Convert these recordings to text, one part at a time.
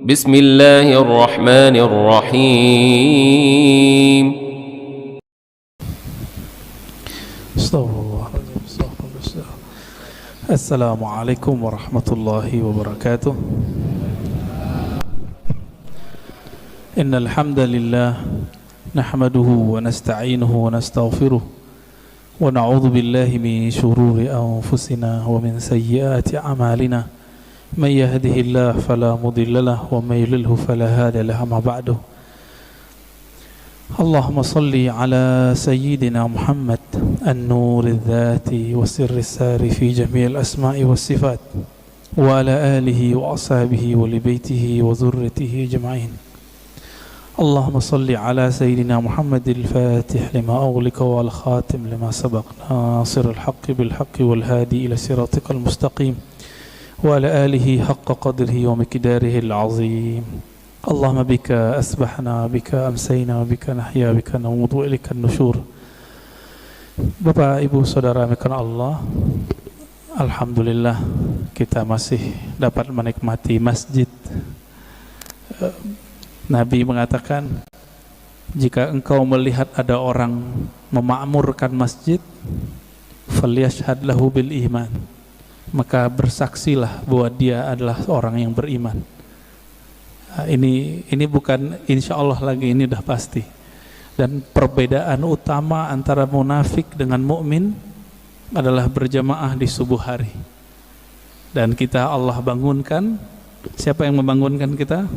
بسم الله الرحمن الرحيم السلام عليكم ورحمة الله وبركاته. إن الحمد لله نحمده ونستعينه ونستغفره ونعوذ بالله من شرور أنفسنا ومن سيئات أعمالنا من يهده الله فلا مضل له ومن يضلل فلا هادي له. أما بعد اللهم صل على سيدنا محمد النور الذات وسر السار في جميع الأسماء والصفات وعلى آله وأصحابه ولبيته وذرته أجمعين. اللهم صل على سيدنا محمد الفاتح لما أغلق والخاتم لما سبق ناصر الحق بالحق والهادي إلى صراطك المستقيم وعلى آله حق قدره ومقداره العظيم. اللهم بك أسبحنا بك أمسينا بك نحيا بك نموت وإليك النشور. Bapak, Ibu, Saudara mekana Allah, alhamdulillah kita masih dapat menikmati masjid. Nabi mengatakan, jika engkau melihat ada orang memakmurkan masjid, falyashhad lahu bil iman, maka bersaksilah bahwa dia adalah orang yang beriman. Ini bukan insya Allah lagi, ini dah pasti. Dan perbedaan utama antara munafik dengan mukmin adalah berjamaah di subuh hari. Dan kita Allah bangunkan. Siapa yang membangunkan kita?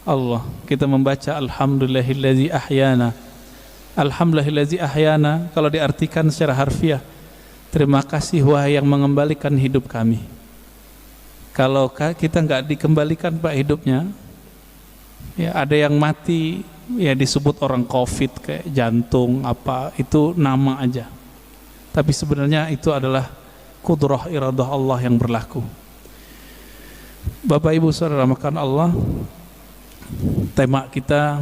Allah. Kita membaca Alhamdulillahillazi ahyana. Alhamdulillahillazi ahyana kalau diartikan secara harfiah, terima kasih wahai yang mengembalikan hidup kami. Kalau kita enggak dikembalikan Pak hidupnya, ya ada yang mati, ya disebut orang COVID kayak jantung apa, itu nama aja. Tapi sebenarnya itu adalah kudrah iradah Allah yang berlaku. Bapak Ibu Saudara makan Allah, tema kita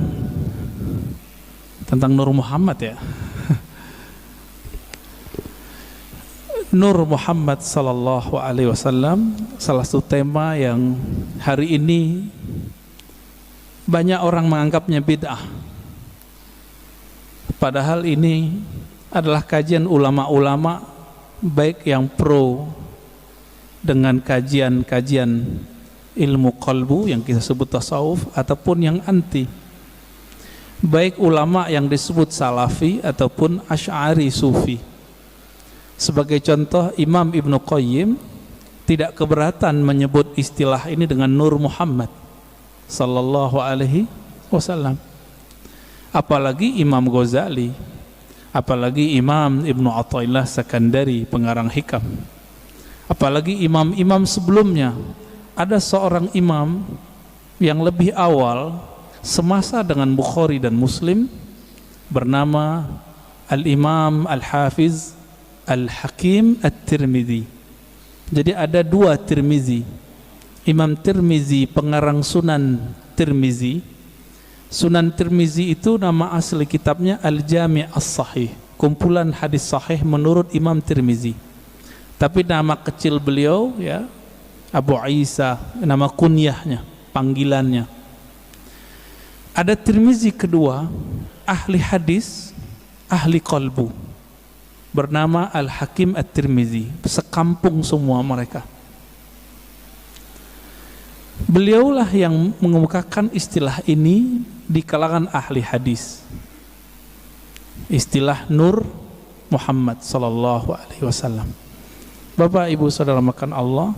tentang Nur Muhammad ya. Nur Muhammad sallallahu alaihi wasallam, salah satu tema yang hari ini banyak orang menganggapnya bid'ah. Padahal ini adalah kajian ulama-ulama, baik yang pro dengan kajian-kajian ilmu qalbu yang kita sebut tasawuf, ataupun yang anti, baik ulama yang disebut salafi ataupun asy'ari sufi. Sebagai contoh, Imam Ibnu Qayyim tidak keberatan menyebut istilah ini dengan Nur Muhammad sallallahu alaihi wasallam. Apalagi Imam Ghazali, apalagi Imam Ibnu Athaillah Sakandari pengarang Hikam, apalagi imam-imam sebelumnya. Ada seorang imam yang lebih awal semasa dengan Bukhari dan Muslim bernama Al-Imam Al-Hafiz Al-Hakim At-Tirmidzi. Jadi ada dua Tirmizi. Imam Tirmizi pengarang Sunan Tirmizi. Sunan Tirmizi itu nama asli kitabnya Al-Jami' As-Sahih, kumpulan hadis sahih menurut Imam Tirmizi. Tapi nama kecil beliau ya Abu Isa, nama kunyahnya, panggilannya. Ada Tirmizi kedua, ahli hadis, ahli qalbu, bernama Al-Hakim At-Tirmidzi. Sekampung semua mereka. Beliaulah yang mengemukakan istilah ini di kalangan ahli hadis, istilah Nur Muhammad sallallahu alaihi wasallam. Bapak Ibu Saudara makan Allah,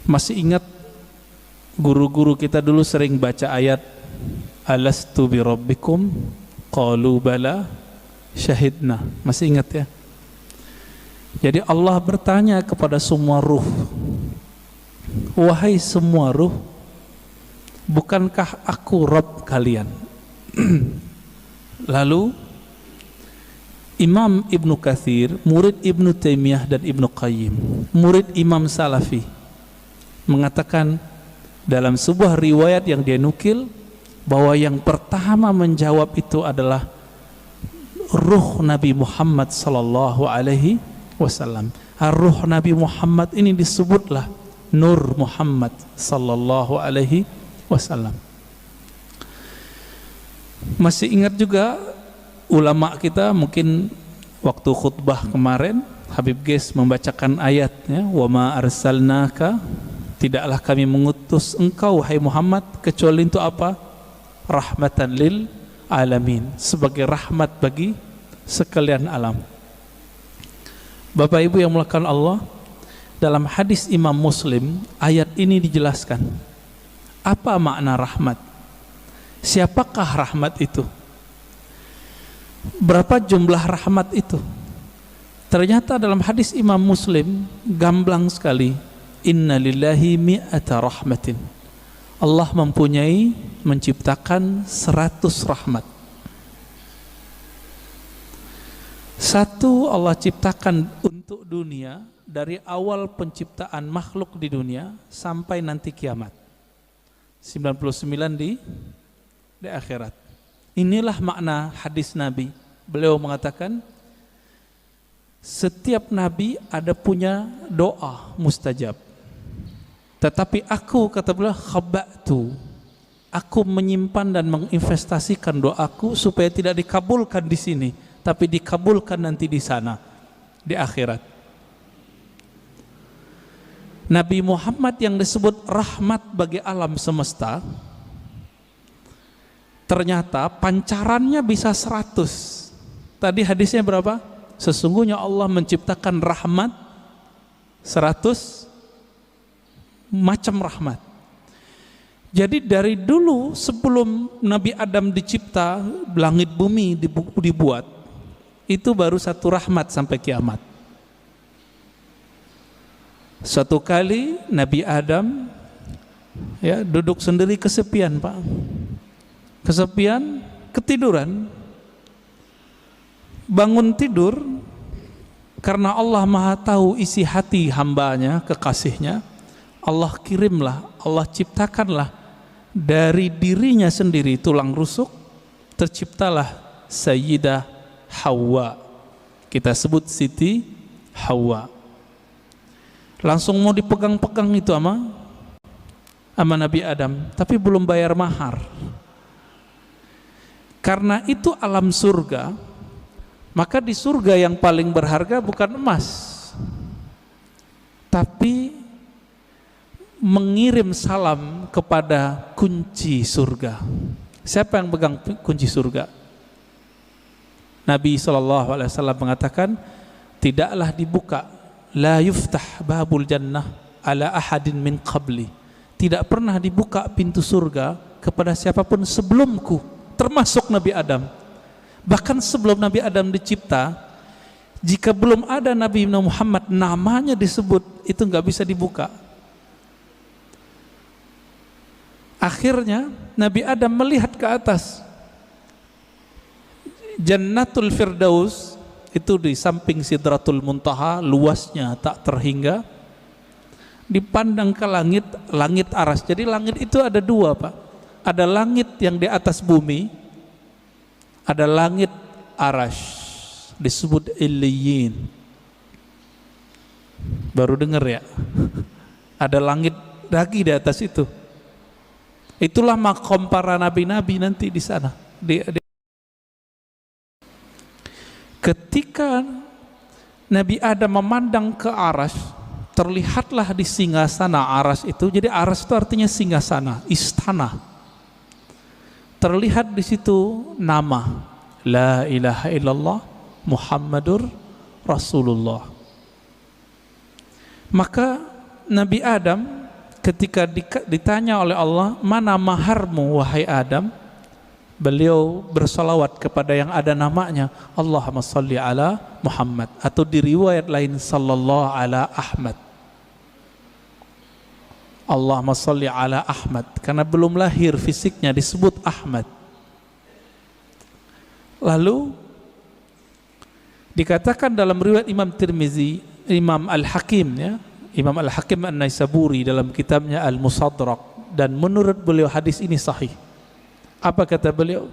masih ingat guru-guru kita dulu sering baca ayat Alastu bi rabbikum qalu bala syahidna. Masih ingat ya? Jadi Allah bertanya kepada semua ruh, wahai semua ruh, bukankah aku Rabb kalian? Lalu Imam Ibnu Katsir, murid Ibnu Taimiyah dan Ibnu Qayyim, murid Imam Salafi, mengatakan dalam sebuah riwayat yang dia nukil bahwa yang pertama menjawab itu adalah ruh Nabi Muhammad sallallahu alaihi wasallam. Ruh Nabi Muhammad ini disebutlah Nur Muhammad sallallahu alaihi wasallam. Masih ingat juga ulama kita mungkin waktu khutbah kemarin Habib Ges membacakan ayatnya, wa ma arsalnaka, tidaklah kami mengutus engkau wahai Muhammad kecuali untuk apa? Rahmatan lil alamin, sebagai rahmat bagi sekalian alam. Bapak Ibu yang mulakan Allah, dalam hadis Imam Muslim ayat ini dijelaskan apa makna rahmat, siapakah rahmat itu, berapa jumlah rahmat itu. Ternyata dalam hadis Imam Muslim gamblang sekali, inna lillahi mi'ata rahmatin, Allah mempunyai, menciptakan 100 rahmat. Satu Allah ciptakan untuk dunia dari awal penciptaan makhluk di dunia sampai nanti kiamat. 99 di akhirat. Inilah makna hadis Nabi. Beliau mengatakan setiap nabi ada punya doa mustajab. Tetapi aku, kata beliau, khaba'tu, aku menyimpan dan menginvestasikan doaku supaya tidak dikabulkan di sini, tapi dikabulkan nanti di sana, di akhirat. Nabi Muhammad yang disebut rahmat bagi alam semesta, ternyata pancarannya bisa 100. Tadi hadisnya berapa? Sesungguhnya Allah menciptakan rahmat 100 macam rahmat. Jadi dari dulu sebelum Nabi Adam dicipta, langit bumi dibuat, itu baru satu rahmat sampai kiamat. Suatu kali Nabi Adam duduk sendiri kesepian, Pak. Kesepian, ketiduran. Bangun tidur, karena Allah Maha tahu isi hati hambanya, kekasihnya, Allah kirimlah, Allah ciptakanlah dari dirinya sendiri tulang rusuk, terciptalah Sayyidah Hawa. Kita sebut Siti Hawa. Langsung mau dipegang-pegang itu sama Nabi Adam, tapi belum bayar mahar. Karena itu alam surga, maka di surga yang paling berharga bukan emas, tapi mengirim salam kepada kunci surga. Siapa yang pegang kunci surga? Nabi SAW mengatakan, tidaklah dibuka, la yuftah babul jannah ala ahadin min qabli, tidak pernah dibuka pintu surga kepada siapapun sebelumku, termasuk Nabi Adam. Bahkan sebelum Nabi Adam dicipta, jika belum ada Nabi Muhammad namanya disebut, itu nggak bisa dibuka. Akhirnya Nabi Adam melihat ke atas, Jannatul Firdaus itu di samping Sidratul Muntaha, luasnya tak terhingga. Dipandang ke langit, langit aras. Jadi langit itu ada dua, Pak. Ada langit yang di atas bumi, ada langit arash, disebut Illiyin. Baru dengar ya? Ada langit lagi di atas itu. Itulah makom para nabi-nabi nanti di sana. Ketika Nabi Adam memandang ke arash, terlihatlah di singgasana arash itu. Jadi arash itu artinya singgasana, istana. Terlihat di situ nama La ilaha illallah Muhammadur Rasulullah. Maka Nabi Adam ketika ditanya oleh Allah, mana maharmu wahai Adam? Beliau bersalawat kepada yang ada namanya, Allahumma salli ala Muhammad, atau di riwayat lain sallallahu ala Ahmad. Allahumma salli ala Ahmad, karena belum lahir fisiknya disebut Ahmad. Lalu dikatakan dalam riwayat Imam Tirmizi, Imam Al-Hakim Imam Al-Hakim An-Naisaburi dalam kitabnya Al-Musadrak, dan menurut beliau hadis ini sahih. Apa kata beliau?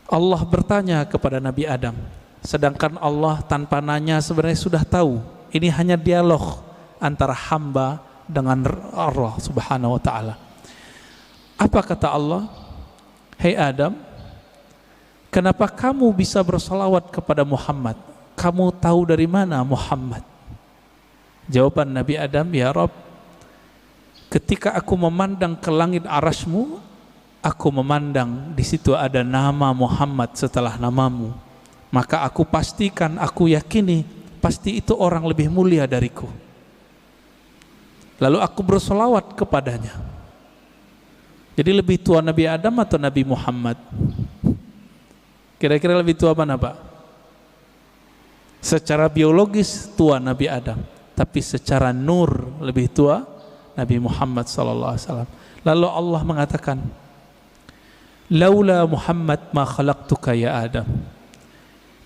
Allah bertanya kepada Nabi Adam, sedangkan Allah tanpa nanya sebenarnya sudah tahu. Ini hanya dialog antara hamba dengan Allah Subhanahu wa taala. Apa kata Allah? Hei Adam, kenapa kamu bisa bersolawat kepada Muhammad? Kamu tahu dari mana Muhammad? Jawaban Nabi Adam, ya Rabb, ketika aku memandang ke langit arasmu, aku memandang di situ ada nama Muhammad setelah namamu. Maka aku pastikan, aku yakini, pasti itu orang lebih mulia dariku. Lalu aku bersolawat kepadanya. Jadi lebih tua Nabi Adam atau Nabi Muhammad? Kira-kira lebih tua mana Pak? Secara biologis tua Nabi Adam, tapi secara nur lebih tua Nabi Muhammad SAW. Lalu Allah mengatakan, laula Muhammad ma khalaqtuka ya Adam.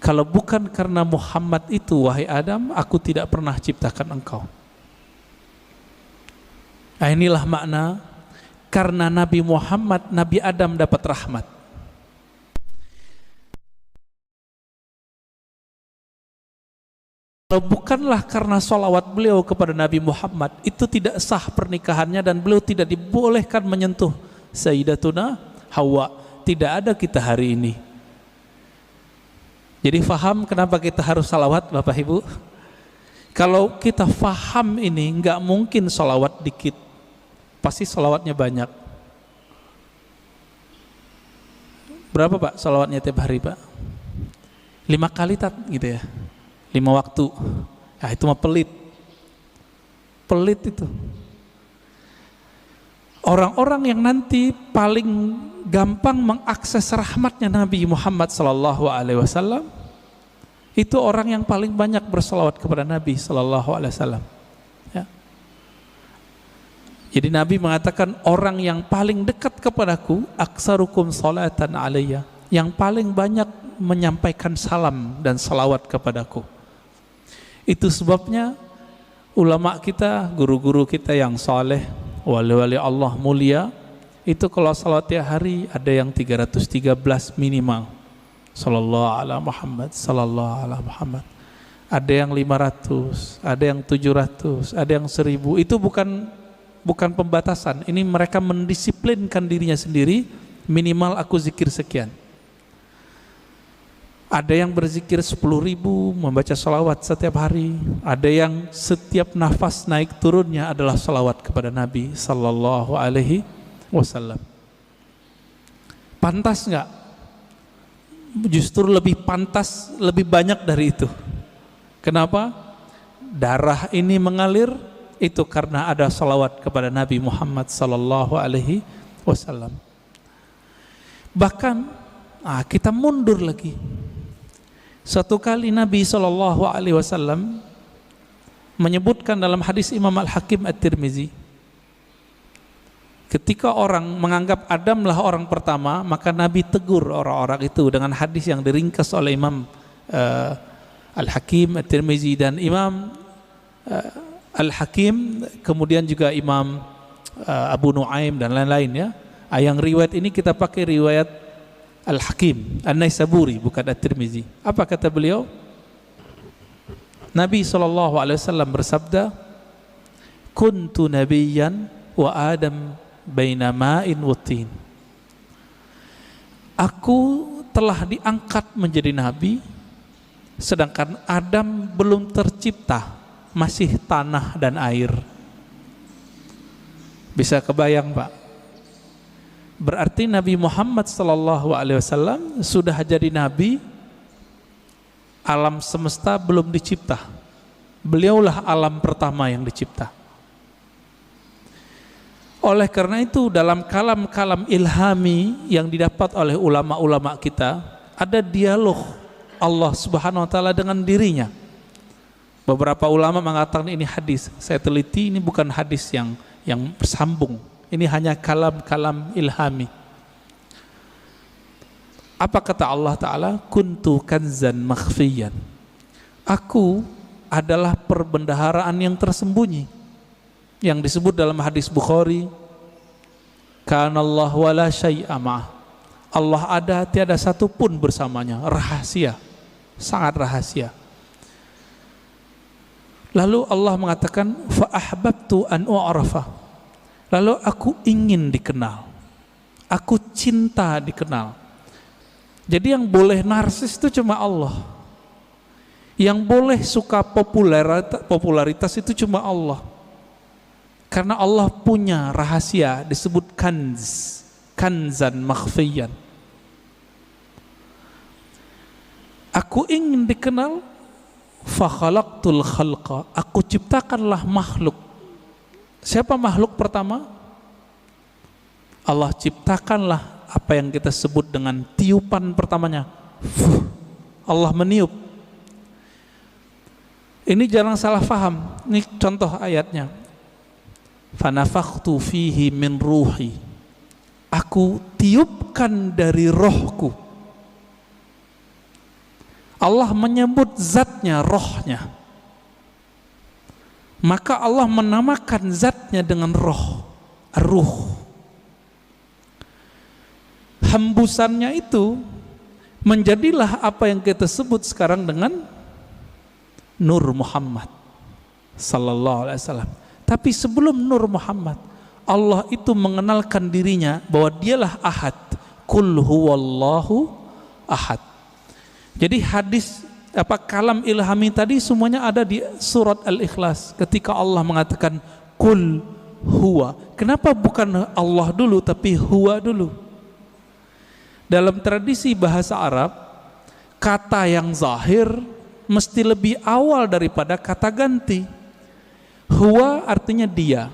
Kalau bukan karena Muhammad itu wahai Adam, aku tidak pernah ciptakan engkau. Nah, inilah makna karena Nabi Muhammad, Nabi Adam dapat rahmat. Kalau bukanlah karena sholawat beliau kepada Nabi Muhammad, itu tidak sah pernikahannya dan beliau tidak dibolehkan menyentuh Sayyidatuna Hawa. Tidak ada kita hari ini. Jadi faham kenapa kita harus salawat Bapak Ibu? Kalau kita faham ini, nggak mungkin salawat dikit, pasti salawatnya banyak. Berapa Pak salawatnya tiap hari Pak? 5 kali tak gitu ya, 5 waktu. Nah itu mah pelit itu. Orang-orang yang nanti paling gampang mengakses rahmatnya Nabi Muhammad SAW itu orang yang paling banyak bersalawat kepada Nabi SAW. Ya. Jadi Nabi mengatakan orang yang paling dekat kepadaku aksarukum salatan alayya, yang paling banyak menyampaikan salam dan salawat kepadaku. Itu sebabnya ulama kita, guru-guru kita yang saleh, wali-wali Allah mulia, itu kalau salat tiap hari ada yang 313 minimal. Sallallahu ala Muhammad, sallallahu ala Muhammad. Ada yang 500, ada yang 700, ada yang 1000. Itu bukan pembatasan. Ini mereka mendisiplinkan dirinya sendiri, minimal aku zikir sekian. Ada yang berzikir 10.000, membaca salawat setiap hari. Ada yang setiap nafas naik turunnya adalah salawat kepada Nabi sallallahu alaihi wasallam. Pantas nggak? Justru lebih pantas, lebih banyak dari itu. Kenapa? Darah ini mengalir itu karena ada salawat kepada Nabi Muhammad sallallahu alaihi wasallam. Bahkan kita mundur lagi. Suatu kali Nabi sallallahu alaihi wasallam menyebutkan dalam hadis Imam Al-Hakim At-Tirmizi, ketika orang menganggap Adam lah orang pertama, maka Nabi tegur orang-orang itu dengan hadis yang diringkas oleh Imam Al-Hakim At-Tirmizi dan Imam Al-Hakim, kemudian juga Imam Abu Nuaim dan lain-lain ya. Yang riwayat ini kita pakai riwayat Al-Hakim An-Naisaburi, bukan At-Tirmizi. Apa kata beliau? Nabi SAW bersabda, kuntu nabiyyan wa Adam baina ma'in wa tin. Aku telah diangkat menjadi nabi, sedangkan Adam belum tercipta, masih tanah dan air. Bisa kebayang Pak? Berarti Nabi Muhammad SAW sudah jadi nabi, alam semesta belum dicipta. Beliaulah alam pertama yang dicipta. Oleh karena itu dalam kalam-kalam ilhami yang didapat oleh ulama-ulama kita, ada dialog Allah Subhanahu wa taala dengan dirinya. Beberapa ulama mengatakan ini hadis. Saya teliti, ini bukan hadis yang bersambung. Ini hanya kalam-kalam ilhami. Apa kata Allah Ta'ala? Kuntu kanzan makhfiyan. Aku adalah perbendaharaan yang tersembunyi, yang disebut dalam hadis Bukhari, kanallahu wala syai'a ma'ah. Allah ada, tiada satu pun bersamanya. Rahasia, sangat rahasia. Lalu Allah mengatakan fa ahbabtu an u'rafa. Lalu aku ingin dikenal. Aku cinta dikenal. Jadi yang boleh narsis itu cuma Allah. Yang boleh suka popularitas itu cuma Allah. Karena Allah punya rahasia disebut kanzan makhfiyan. Aku ingin dikenal, fa khalaqtul khalqa, aku ciptakanlah makhluk. Siapa makhluk pertama? Allah ciptakanlah apa yang kita sebut dengan tiupan pertamanya. Allah meniup. Ini jangan salah faham. Ini contoh ayatnya. Fanafakhtu fihi min ruhi. Aku tiupkan dari rohku. Allah menyebut zatnya, rohnya. Maka Allah menamakan zatnya dengan roh, ruh. Hembusannya itu menjadilah apa yang kita sebut sekarang dengan Nur Muhammad sallallahu alaihi wasallam. Tapi sebelum Nur Muhammad, Allah itu mengenalkan dirinya bahwa dialah Ahad. Qul huwallahu ahad. Jadi hadis kalam ilhami tadi semuanya ada di surat Al-Ikhlas ketika Allah mengatakan Qul huwa. Kenapa bukan Allah dulu tapi huwa dulu? Dalam tradisi bahasa Arab, kata yang zahir mesti lebih awal daripada kata ganti. Huwa artinya dia.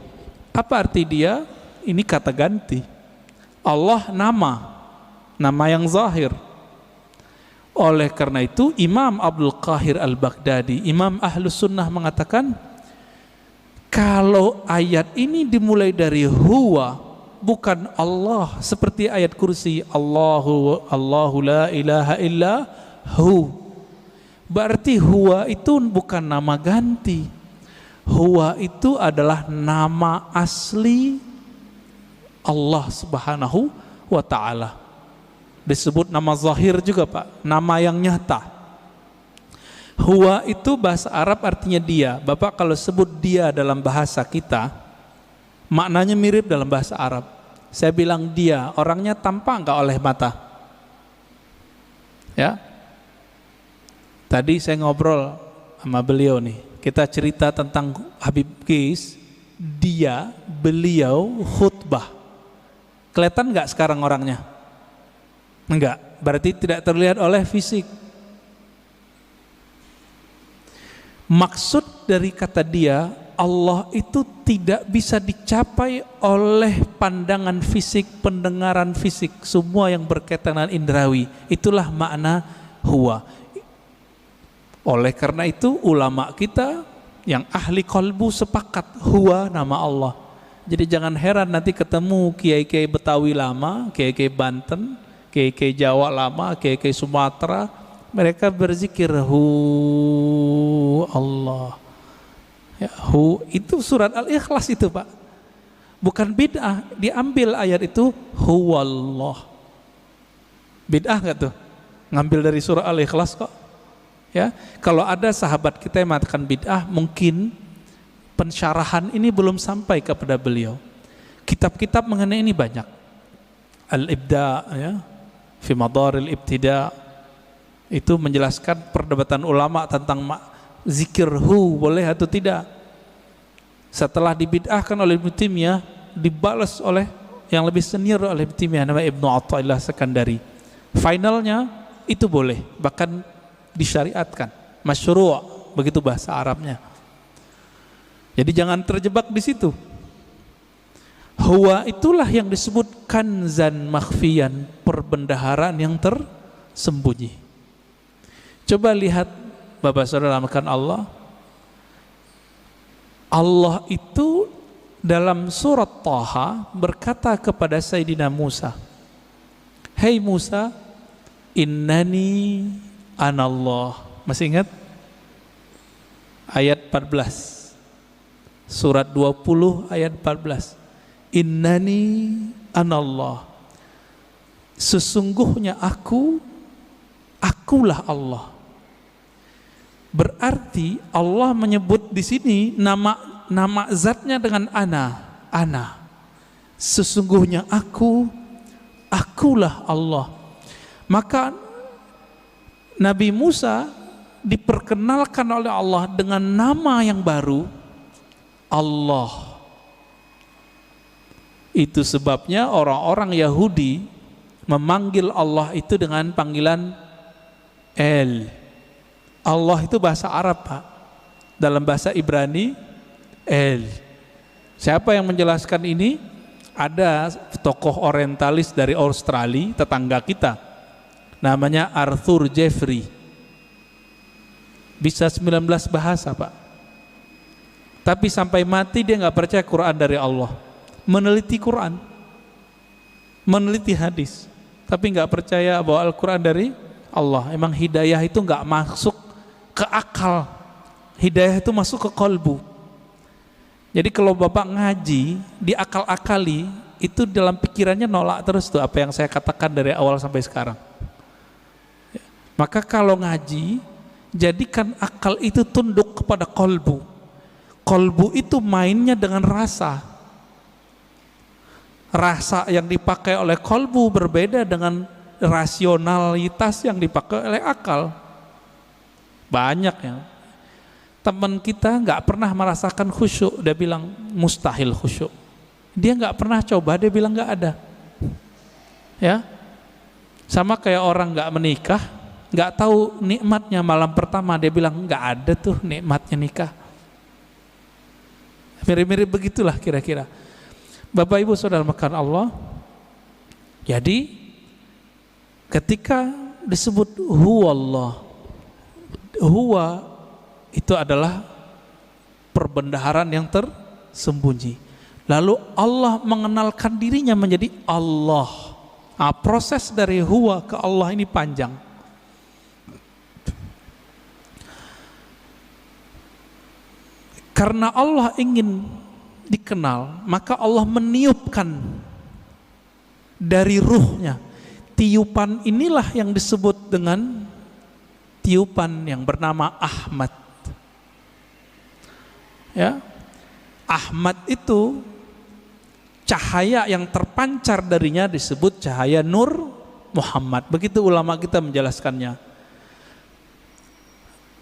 Apa arti dia? Ini kata ganti. Allah nama yang zahir. Oleh karena itu Imam Abdul Qahir Al-Baghdadi, Imam Ahlus Sunnah mengatakan, kalau ayat ini dimulai dari huwa, bukan Allah, seperti ayat kursi Allahu la ilaha illa hu, berarti huwa itu bukan nama ganti. Huwa itu adalah nama asli Allah Subhanahu wa ta'ala. Disebut nama zahir juga Pak, nama yang nyata. Huwa itu bahasa Arab artinya dia. Bapak kalau sebut dia dalam bahasa kita, maknanya mirip dalam bahasa Arab. Saya bilang dia, orangnya tampak enggak oleh mata? Ya. Tadi saya ngobrol sama beliau nih. Kita cerita tentang Habib Qais, beliau khutbah. Kelihatan enggak sekarang orangnya? Enggak, berarti tidak terlihat oleh fisik. Maksud dari kata dia, Allah itu tidak bisa dicapai oleh pandangan fisik, pendengaran fisik, semua yang berkaitan dengan indrawi. Itulah makna huwa. Oleh karena itu ulama kita yang ahli qalbu sepakat huwa nama Allah. Jadi jangan heran nanti ketemu kiai-kiai Betawi lama, kiai-kiai Banten, kiai-kiai Jawa lama, kiai-kiai Sumatera, mereka berzikir hu Allah. Ya, hu itu surat Al-Ikhlas itu Pak. Bukan bid'ah, diambil ayat itu huwallah. Bid'ah enggak tuh? Ngambil dari surah Al-Ikhlas kok. Ya, kalau ada sahabat kita yang mengatakan bid'ah, mungkin pensyarahan ini belum sampai kepada beliau. Kitab-kitab mengenai ini banyak. Al-Ibda ya, fi Madaril Ibtida, itu menjelaskan perdebatan ulama tentang zikir hu boleh atau tidak. Setelah dibid'ahkan oleh Ibnu Taimiyah, dibalas oleh yang lebih senior oleh Ibnu Taimiyah, namanya Ibnu Athaillah Sekandari. Finalnya itu boleh, bahkan disyariatkan, masyru', begitu bahasa Arabnya. Jadi jangan terjebak di situ. Huwa itulah yang disebut kanzan makhfiyan, perbendaharaan yang tersembunyi. Coba lihat Bapak Saudara makan Allah. Allah itu dalam surat Taha berkata kepada Sayyidina Musa, "Hei Musa, innani anallah." Masih ingat? Ayat 14. Surat 20 ayat 14. Innani anallah. Sesungguhnya akulah Allah. Berarti Allah menyebut di sini nama zatnya dengan ana. Sesungguhnya aku Akulah Allah. Maka Nabi Musa diperkenalkan oleh Allah dengan nama yang baru, Allah. Itu sebabnya orang-orang Yahudi memanggil Allah itu dengan panggilan El. Allah itu bahasa Arab, Pak. Dalam bahasa Ibrani El. Siapa yang menjelaskan ini? Ada tokoh orientalis dari Australia, tetangga kita, namanya Arthur Jeffrey. Bisa 19 bahasa, Pak. Tapi sampai mati dia nggak percaya Quran dari Allah. Meneliti Quran, meneliti hadis, tapi nggak percaya bahwa Al-Quran dari Allah. Emang hidayah itu nggak masuk ke akal, hidayah itu masuk ke kolbu. Jadi kalau Bapak ngaji, diakal-akali, itu dalam pikirannya nolak terus tuh apa yang saya katakan dari awal sampai sekarang. Maka kalau ngaji, jadikan akal itu tunduk kepada kolbu. Kolbu itu mainnya dengan rasa. Rasa yang dipakai oleh kolbu berbeda dengan rasionalitas yang dipakai oleh akal. Banyak ya. Teman kita nggak pernah merasakan khusyuk, dia bilang mustahil khusyuk. Dia nggak pernah coba, dia bilang nggak ada. Ya, sama kayak orang nggak menikah, nggak tahu nikmatnya malam pertama, dia bilang nggak ada tuh nikmatnya nikah. Mirip-mirip begitulah kira-kira. Bapak Ibu Saudara makan Allah. Jadi ketika disebut huwallah, huwa itu adalah perbendaharaan yang tersembunyi. Lalu Allah mengenalkan dirinya menjadi Allah. Nah, proses dari huwa ke Allah ini panjang. Karena Allah ingin dikenal, maka Allah meniupkan dari ruhnya. Tiupan inilah yang disebut dengan tiupan yang bernama Ahmad. Ya, Ahmad itu cahaya yang terpancar darinya disebut cahaya Nur Muhammad. Begitu ulama kita menjelaskannya.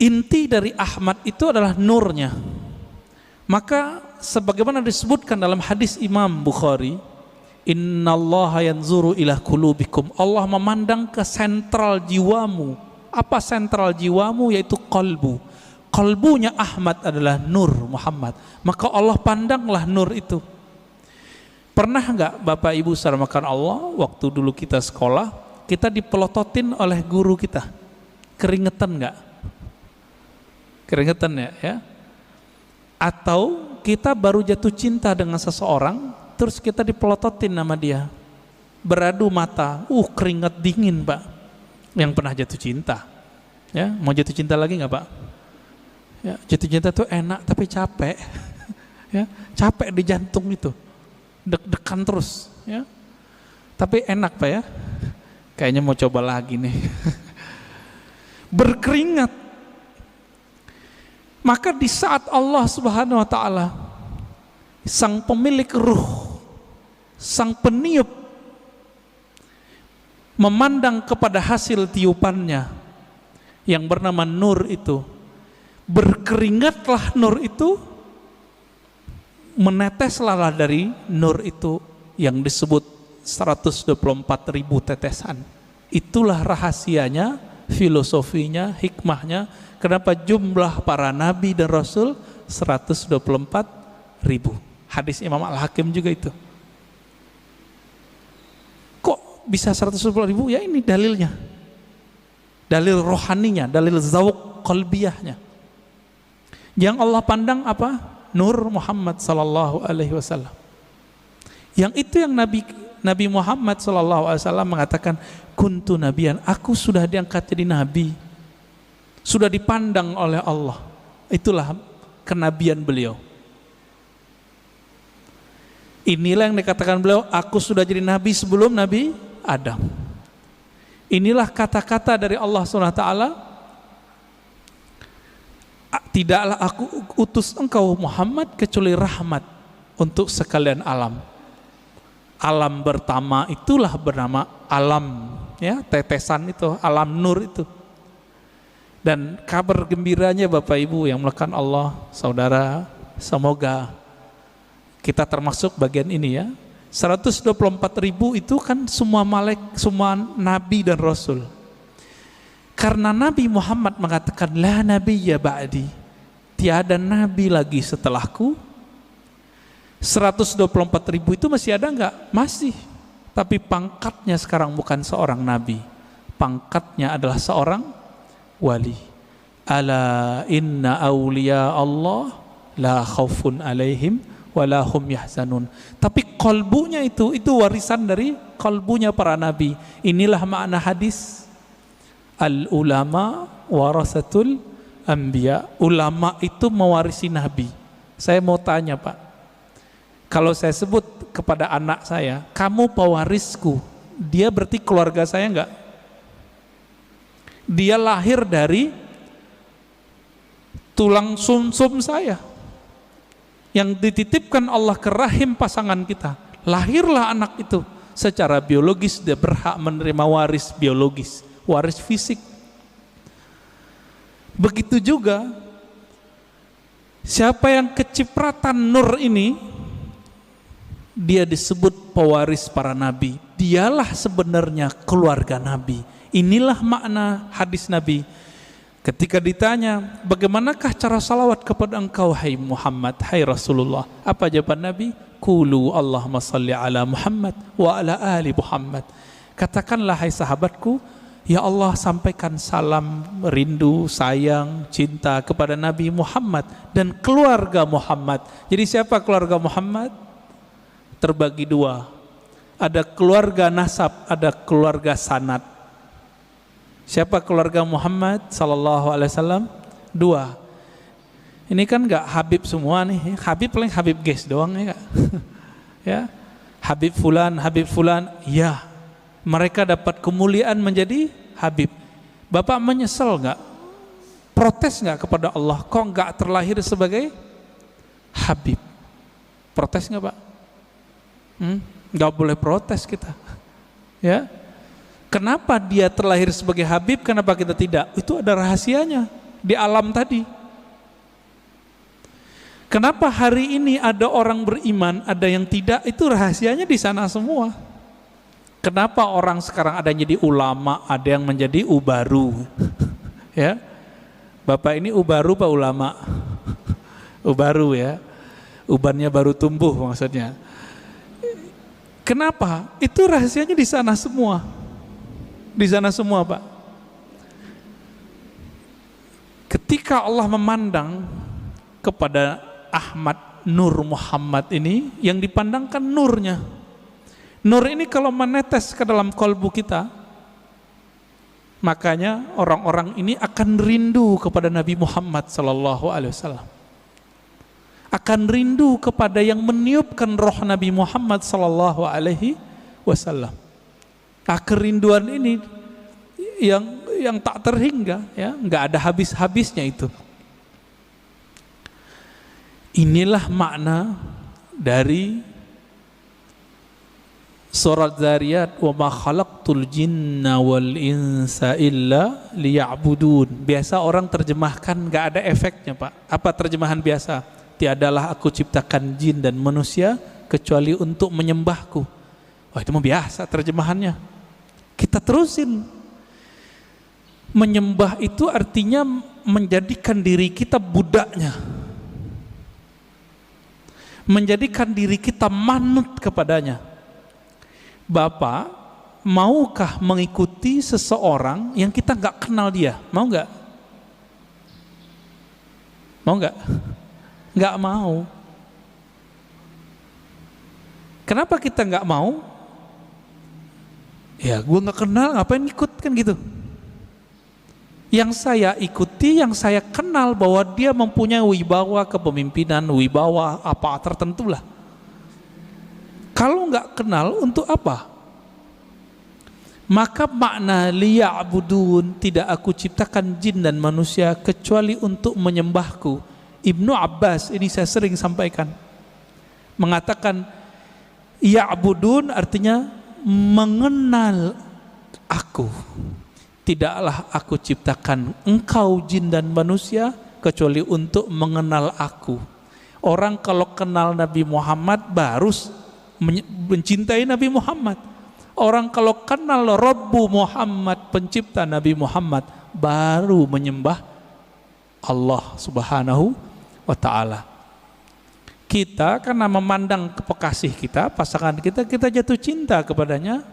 Inti dari Ahmad itu adalah nurnya. Maka sebagaimana disebutkan dalam hadis Imam Bukhari, innallaha yanzuru ila qulubikum. Allah memandang ke sentral jiwamu. Apa sentral jiwamu? Yaitu qalbu. Kalbunya Ahmad adalah Nur Muhammad. Maka Allah pandanglah nur itu. Pernah enggak Bapak Ibu saudara makan Allah, waktu dulu kita sekolah, kita dipelototin oleh guru kita? Keringetan enggak? Keringetan ya? Atau kita baru jatuh cinta dengan seseorang, terus kita dipelototin nama dia, beradu mata, keringat dingin, Pak. Yang pernah jatuh cinta, ya, mau jatuh cinta lagi nggak, Pak? Ya, jatuh cinta tuh enak tapi capek, ya, capek di jantung itu, deg-degan terus, ya. Tapi enak, Pak ya. Kayaknya mau coba lagi nih. Berkeringat. Maka di saat Allah Subhanahu wa taala, sang pemilik ruh, sang peniup, memandang kepada hasil tiupannya yang bernama nur itu, berkeringatlah nur itu, meneteslah dari nur itu yang disebut 124.000 tetesan. Itulah rahasianya, filosofinya, hikmahnya, kenapa jumlah para nabi dan rasul 124.000. Hadis Imam Al-Hakim juga itu. Kok bisa 124.000? Ya ini dalilnya, dalil rohaninya, dalil zawq qalbiyahnya. Yang Allah pandang apa? Nur Muhammad sallallahu alaihi wasallam. Yang itu yang Nabi Muhammad sallallahu alaihi wasallam mengatakan, kuntu nabiyan, aku sudah diangkat jadi nabi, sudah dipandang oleh Allah. Itulah kenabian beliau. Inilah yang dikatakan beliau, aku sudah jadi nabi sebelum Nabi Adam. Inilah kata-kata dari Allah SWT, tidaklah aku utus engkau Muhammad kecuali rahmat untuk sekalian alam. Alam pertama itulah bernama alam, ya, tetesan itu, alam nur itu. Dan kabar gembiranya Bapak Ibu yang melakukan Allah, saudara, semoga kita termasuk bagian ini ya. 124.000 itu kan semua semua nabi dan rasul. Karena Nabi Muhammad mengatakan la nabiyya ba'di, tiada nabi lagi setelahku. 124.000 itu masih ada enggak? Masih. Tapi pangkatnya sekarang bukan seorang nabi. Pangkatnya adalah seorang wali. Ala inna awliya Allah la khaufun alaihim wala hum yahzanun. Tapi kalbunya itu warisan dari kalbunya para nabi. Inilah makna hadis al ulama warasatul anbiya. Ulama itu mewarisi nabi. Saya mau tanya Pak, kalau saya sebut kepada anak saya, kamu pewarisku, dia berarti keluarga saya enggak? Dia lahir dari tulang sumsum saya yang dititipkan Allah ke rahim pasangan kita. Lahirlah anak itu, secara biologis dia berhak menerima waris biologis, waris fisik. Begitu juga siapa yang kecipratan nur ini, dia disebut pewaris para nabi. Dialah sebenarnya keluarga nabi. Inilah makna hadis Nabi. Ketika ditanya, bagaimanakah cara salawat kepada engkau hai Muhammad, hai Rasulullah? Apa jawaban Nabi? Qulu Allahumma salli ala Muhammad wa ala ali Muhammad. Katakanlah hai sahabatku, ya Allah sampaikan salam, rindu, sayang, cinta kepada Nabi Muhammad dan keluarga Muhammad. Jadi siapa keluarga Muhammad? Terbagi dua. Ada keluarga nasab, ada keluarga sanad. Siapa keluarga Muhammad sallallahu alaihi wasallam? Dua. Ini kan enggak Habib semua nih. Habib paling Habib Ges doang ya enggak? Ya. Habib fulan, ya. Mereka dapat kemuliaan menjadi Habib. Bapak menyesal enggak? Protes enggak kepada Allah? Kok enggak terlahir sebagai Habib? Protes enggak, Pak? Enggak boleh protes kita. Ya. Kenapa dia terlahir sebagai Habib, kenapa kita tidak? Itu ada rahasianya di alam tadi. Kenapa hari ini ada orang beriman, ada yang tidak? Itu rahasianya di sana semua. Kenapa orang sekarang ada yang jadi ulama, ada yang menjadi ubaru? Ya, Bapak ini ubaru Pak ulama? Ubaru ya, ubannya baru tumbuh maksudnya. Kenapa? Itu rahasianya di sana semua. Di sana semua Pak. Ketika Allah memandang kepada Ahmad Nur Muhammad ini, yang dipandangkan nurnya. Nur ini kalau menetes ke dalam kalbu kita, makanya orang-orang ini akan rindu kepada Nabi Muhammad sallallahu alaihi wasallam. Akan rindu kepada yang meniupkan roh Nabi Muhammad sallallahu alaihi wasallam. Kerinduan ini yang tak terhingga, ya, nggak ada habis-habisnya itu. Inilah makna dari surat Zariyat, wa ma khalaqtul jinna wal insa illa liya'budun. Biasa orang terjemahkan nggak ada efeknya Pak. Apa terjemahan biasa? Tiadalah aku ciptakan jin dan manusia kecuali untuk menyembahku. Wah, itu mah biasa terjemahannya. Kita terusin. Menyembah itu artinya menjadikan diri kita budaknya, menjadikan diri kita manut kepadanya. Bapak, maukah mengikuti seseorang yang kita nggak kenal dia? Mau nggak? Mau nggak? Nggak mau. Kenapa kita nggak mau? Ya, gue nggak kenal, ngapain ikut kan gitu. Yang saya ikuti, yang saya kenal bahwa dia mempunyai wibawa kepemimpinan, wibawa apa tertentu lah. Kalau nggak kenal, untuk apa? Maka makna liya'budun, tidak aku ciptakan jin dan manusia kecuali untuk menyembahku. Ibnu Abbas, ini saya sering sampaikan, mengatakan Ya'budun artinya mengenal aku. Tidaklah aku ciptakan engkau jin dan manusia kecuali untuk mengenal aku. Orang kalau kenal Nabi Muhammad baru mencintai Nabi Muhammad. Orang kalau kenal Rabbu Muhammad, pencipta Nabi Muhammad, baru menyembah Allah Subhanahu wa ta'ala. Kita karena memandang kekasih kita, pasangan kita, kita jatuh cinta kepadanya,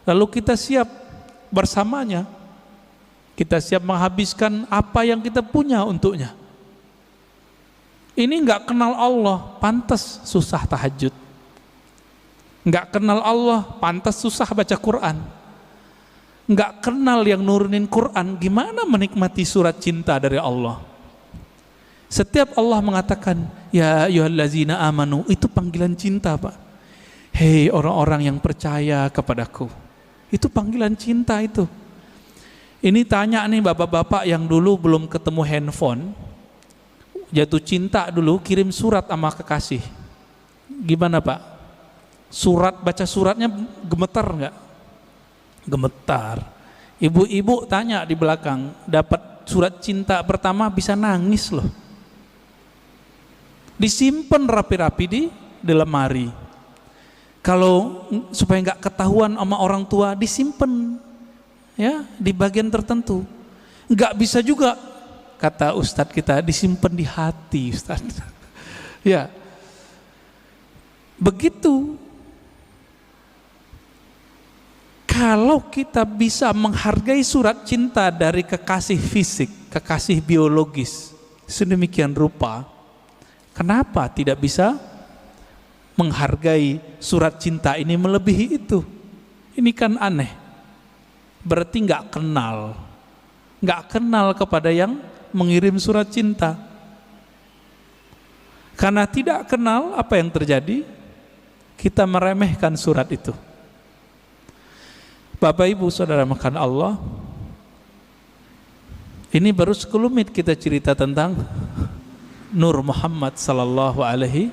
lalu kita siap bersamanya. Kita siap menghabiskan apa yang kita punya untuknya. Ini nggak kenal Allah, pantas susah tahajud. Nggak kenal Allah, pantas susah baca Quran. Nggak kenal yang nurunin Quran, gimana menikmati surat cinta dari Allah? Setiap Allah mengatakan, ya ayyuhallazina amanu, itu panggilan cinta, Pak. Hei orang-orang yang percaya kepadaku. Itu panggilan cinta itu. Ini tanya nih bapak-bapak yang dulu belum ketemu handphone, jatuh cinta dulu, kirim surat sama kekasih. Gimana Pak? Surat, baca suratnya gemetar nggak? Gemetar. Ibu-ibu tanya di belakang, dapat surat cinta pertama bisa nangis loh. Disimpan rapi-rapi di lemari. Kalau supaya nggak ketahuan sama orang tua, disimpan ya di bagian tertentu. Nggak bisa juga, kata Ustadz kita, disimpan di hati, Ustadz. Ya, begitu. Kalau kita bisa menghargai surat cinta dari kekasih fisik, kekasih biologis, sedemikian rupa, kenapa tidak bisa menghargai surat cinta ini melebihi itu? Ini kan aneh. Berarti nggak kenal kepada yang mengirim surat cinta. Karena tidak kenal, apa yang terjadi? Kita meremehkan surat itu. Bapak Ibu Saudara makan Allah, ini baru sekelumit kita cerita tentang Nur Muhammad sallallahu alaihi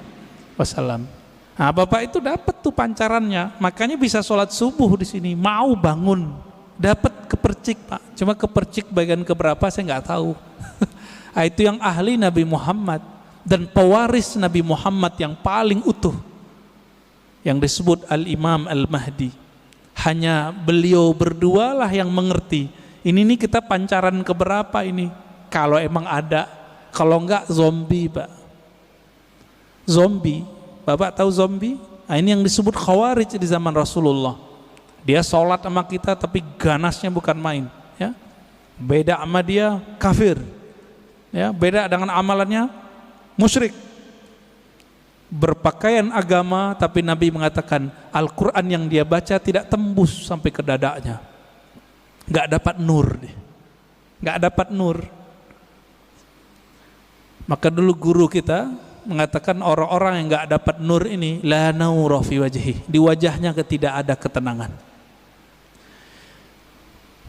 wasallam. Nah, Bapak itu dapat tuh pancarannya, makanya bisa sholat subuh di sini, mau bangun, dapat kepercik Pak. Cuma kepercik bagian keberapa saya nggak tahu. Itu yang ahli Nabi Muhammad dan pewaris Nabi Muhammad yang paling utuh, yang disebut Al-Imam Al-Mahdi. Hanya beliau berdua lah yang mengerti. Ini nih kita pancaran keberapa ini? Kalau emang ada, kalau enggak zombie Pak. Zombie, Bapak tahu zombie? Nah, ini yang disebut Khawarij di zaman Rasulullah. Dia sholat sama kita tapi ganasnya bukan main. Ya, beda sama dia kafir. Ya, beda dengan amalannya musyrik. Berpakaian agama, tapi Nabi mengatakan Al-Quran yang dia baca tidak tembus sampai ke dadanya. Gak dapat nur, gak dapat nur. Maka dulu guru kita mengatakan orang-orang yang gak dapat nur ini la naura fi wajhi, di wajahnya tidak ada ketenangan.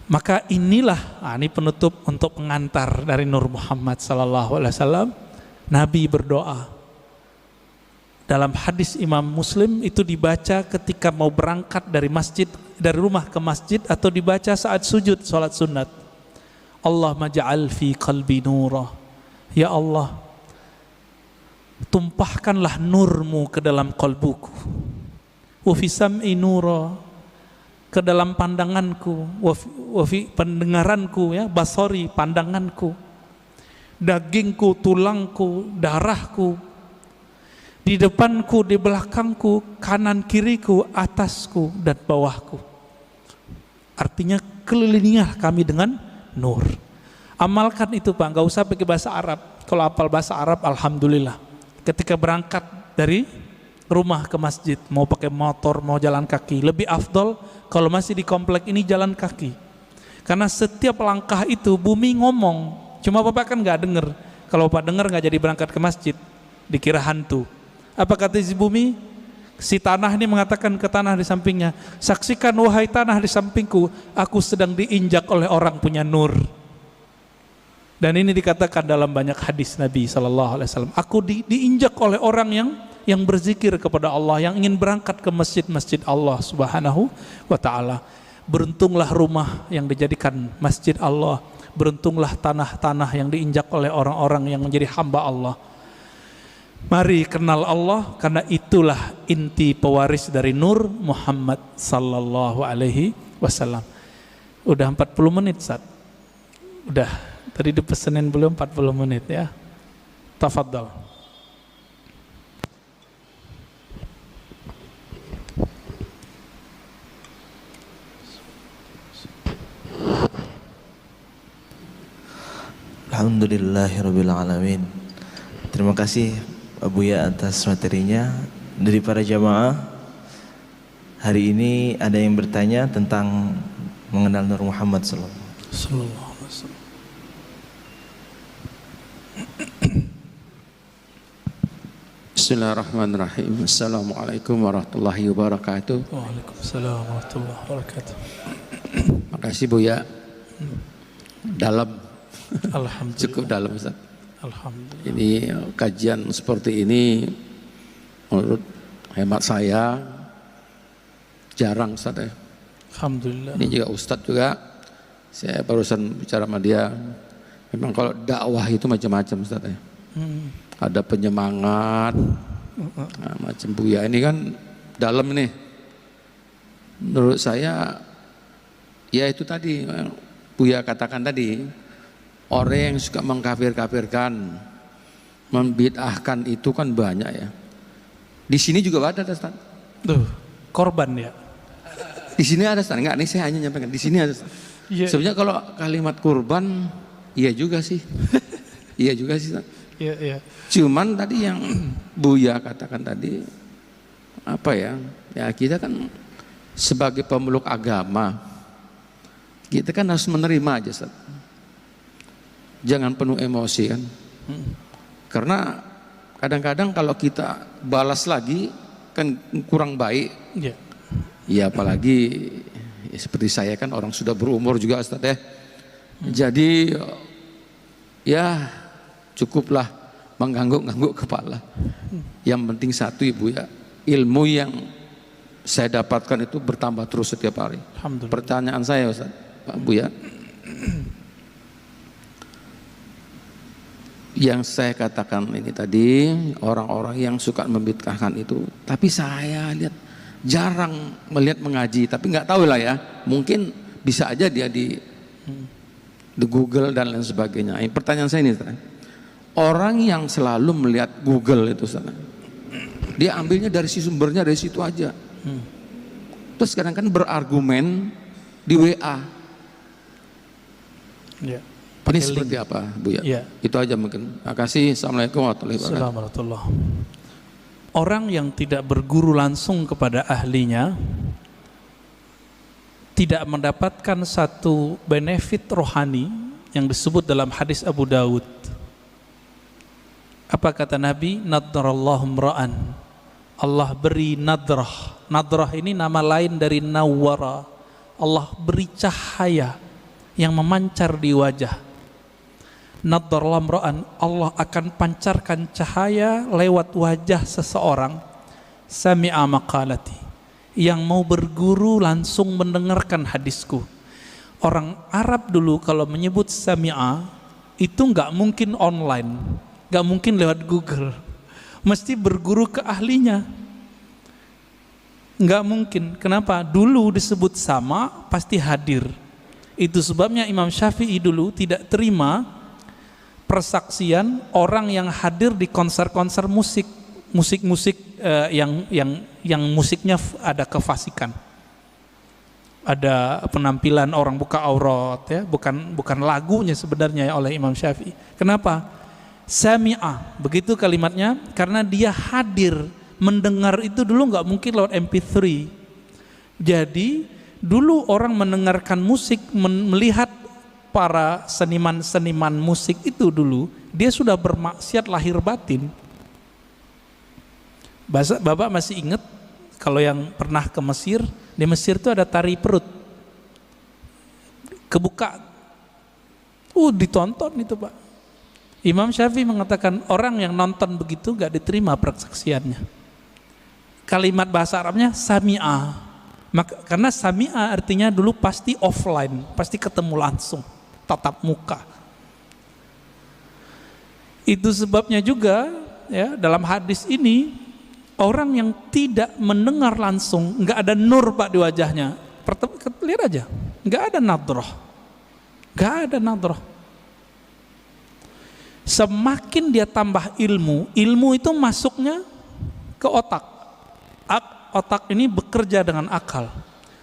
Maka inilah, ini penutup untuk pengantar dari Nur Muhammad sallallahu alaihi wasallam. Nabi berdoa. Dalam hadis Imam Muslim itu dibaca ketika mau berangkat dari masjid, dari rumah ke masjid, atau dibaca saat sujud salat sunat. Allahumma ja'al fi qalbi nura. Ya Allah, tumpahkanlah nurmu ke dalam kalbuku. Wa fi sam'i nura, ke dalam pandanganku. Wa fi pendengaranku, ya, basari, pandanganku. Dagingku, tulangku, darahku. Di depanku, di belakangku, kanan kiriku, atasku dan bawahku. Artinya kelilingilah kami dengan nur. Amalkan itu Pak, nggak usah pakai bahasa Arab. Kalau hafal bahasa Arab, alhamdulillah. Ketika berangkat dari rumah ke masjid, mau pakai motor, mau jalan kaki, lebih afdol kalau masih di komplek ini jalan kaki. Karena setiap langkah itu bumi ngomong. Cuma Bapak kan nggak dengar. Kalau Bapak dengar nggak jadi berangkat ke masjid, dikira hantu. Apa kata si bumi? Si tanah ini mengatakan ke tanah di sampingnya, saksikan wahai tanah di sampingku, aku sedang diinjak oleh orang punya nur. Dan ini dikatakan dalam banyak hadis Nabi SAW, aku diinjak oleh orang yang yang berzikir kepada Allah, yang ingin berangkat ke masjid-masjid Allah Subhanahu wa taala. Beruntunglah rumah yang dijadikan masjid Allah, beruntunglah tanah-tanah yang diinjak oleh orang-orang yang menjadi hamba Allah. Mari kenal Allah, karena itulah inti pewaris dari Nur Muhammad sallallahu alaihi wasallam. Udah 40 menit, Ustaz. Udah, tadi dipesenin belum 40 menit ya. Tafadhal. Alhamdulillahirabbil alamin. Terima kasih Pak Buya atas materinya. Dari para jamaah, hari ini ada yang bertanya tentang mengenal Nur Muhammad sallallahu alaihi wasallam. Bismillahirrahmanirrahim. Assalamualaikum warahmatullahi wabarakatuh. Waalaikumsalam warahmatullahi wabarakatuh. Makasih Buya. Dalam. Alhamdulillah. Cukup dalam, Ustaz. Alhamdulillah. Ini kajian seperti ini menurut hemat saya jarang, Ustaz ya. Alhamdulillah. Ini juga Ustaz juga, saya barusan bicara sama dia, memang kalau dakwah itu macam-macam, Ustaz ya. Ada penyemangat, nah, macam Buya ini kan dalam nih. Menurut saya, ya itu tadi Buya katakan tadi, orang yang suka mengkafir-kafirkan, membid'ahkan itu kan banyak ya. Di sini juga ada, Ustaz. Tuh, korban ya. Di sini ada, Ustaz. Enggak, nih saya hanya nyampaikan. Di sini ada, Ustaz. Yeah. Sebenarnya kalau kalimat kurban, iya juga sih. Iya juga sih, Ustaz. Iya, iya. Cuman tadi yang Buya katakan tadi, apa ya? Ya kita kan sebagai pemeluk agama, kita kan harus menerima aja, Ustaz. Jangan penuh emosi kan. Karena kadang-kadang kalau kita balas lagi kan kurang baik. Iya. Ya apalagi ya, seperti saya kan orang sudah berumur juga, Ustaz ya. Jadi ya cukuplah mengangguk-angguk kepala. Yang penting satu Ibu ya, ilmu yang saya dapatkan itu bertambah terus setiap hari. Alhamdulillah. Pertanyaan saya, Ustaz, Pak Buya, yang saya katakan ini tadi, orang-orang yang suka membid'ahkan itu, tapi saya lihat jarang melihat mengaji, tapi nggak tahu lah ya, mungkin bisa aja dia di Google dan lain sebagainya. Pertanyaan saya ini, orang yang selalu melihat Google itu, dia ambilnya dari si sumbernya dari situ aja. Terus kadang-kadang berargumen di WA. Ya. Ini seperti apa, Bu ya? Ya. Itu aja mungkin. Terima kasih. Assalamualaikum warahmatullahi wabarakatuh. Assalamualaikum. Orang yang tidak berguru langsung kepada ahlinya tidak mendapatkan satu benefit rohani yang disebut dalam hadis Abu Dawud. Apa kata Nabi? Nadrallahu mra'an. Allah beri nadrah. Nadrah ini nama lain dari nawwara. Allah beri cahaya yang memancar di wajah. Nadrallahu mra'an, Allah akan pancarkan cahaya lewat wajah seseorang, sami'a maqalati, yang mau berguru langsung mendengarkan hadisku. Orang Arab dulu kalau menyebut sami'a itu nggak mungkin online, nggak mungkin lewat Google, mesti berguru ke ahlinya. Nggak mungkin. Kenapa? Dulu disebut sama pasti hadir. Itu sebabnya Imam Syafi'i dulu tidak terima persaksian orang yang hadir di konser-konser musik yang musiknya ada kefasikan, ada penampilan orang buka aurat ya, bukan lagunya sebenarnya oleh Imam Syafi'i. Kenapa? Sami'ah, begitu kalimatnya, karena dia hadir mendengar itu dulu nggak mungkin lewat MP3. Jadi dulu orang mendengarkan musik, melihat para seniman-seniman musik itu dulu, dia sudah bermaksiat lahir batin. Bapak masih ingat kalau yang pernah ke Mesir, di Mesir itu ada tari perut, kebuka, ditonton itu Pak. Imam Syafi'i mengatakan orang yang nonton begitu gak diterima persaksiannya. kalimat bahasa Arabnya sami'a. Karena sami'a artinya dulu pasti offline, pasti ketemu langsung, tatap muka. Itu sebabnya juga ya dalam hadis ini orang yang tidak mendengar langsung, nggak ada nur Pak di wajahnya. Lihat aja, nggak ada nadrah, nggak ada nadrah. Semakin dia tambah ilmu, ilmu itu masuknya ke otak. Otak ini bekerja dengan akal.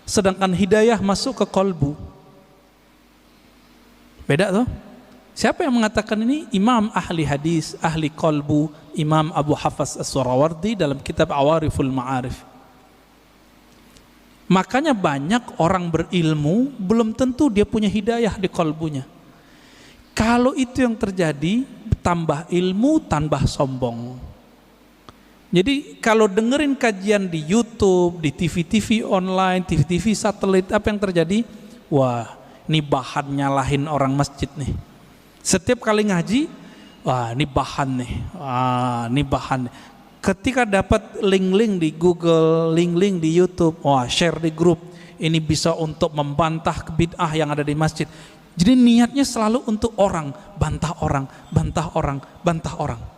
Sedangkan hidayah masuk ke kolbu. Beda tuh. Siapa yang mengatakan ini? Imam ahli hadis, ahli kolbu, Imam Abu Hafs As-Surawardi dalam kitab Awariful Ma'arif. Makanya banyak orang berilmu belum tentu dia punya hidayah di kolbunya. Kalau itu yang terjadi, tambah ilmu, tambah sombong. Jadi kalau dengerin kajian di YouTube, di TV-TV online, TV-TV satelit, apa yang terjadi? Wah, ini bahan nyalahin orang masjid nih. Setiap kali ngaji, wah ini bahan nih, wah ini bahan. Ketika dapat link-link di Google, link-link di YouTube, wah share di grup, ini bisa untuk membantah bid'ah yang ada di masjid. Jadi niatnya selalu untuk orang, bantah orang, bantah orang, bantah orang.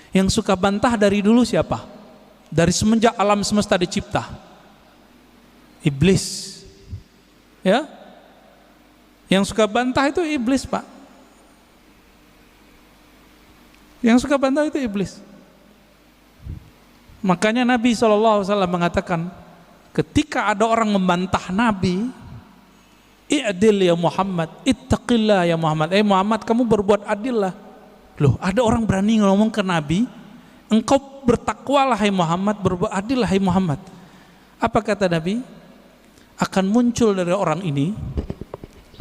Yang suka bantah dari dulu siapa? Dari semenjak alam semesta dicipta. Iblis. Ya. Yang suka bantah itu iblis, Pak. Yang suka bantah itu iblis. Makanya Nabi SAW mengatakan, ketika ada orang membantah Nabi, i'dil ya Muhammad, ittaqillah ya Muhammad. Muhammad, kamu berbuat adil lah. Loh, ada orang berani ngomong ke Nabi, engkau bertakwalah hai Muhammad, berbuat adil lah hai Muhammad. Apa kata Nabi? Akan muncul dari orang ini,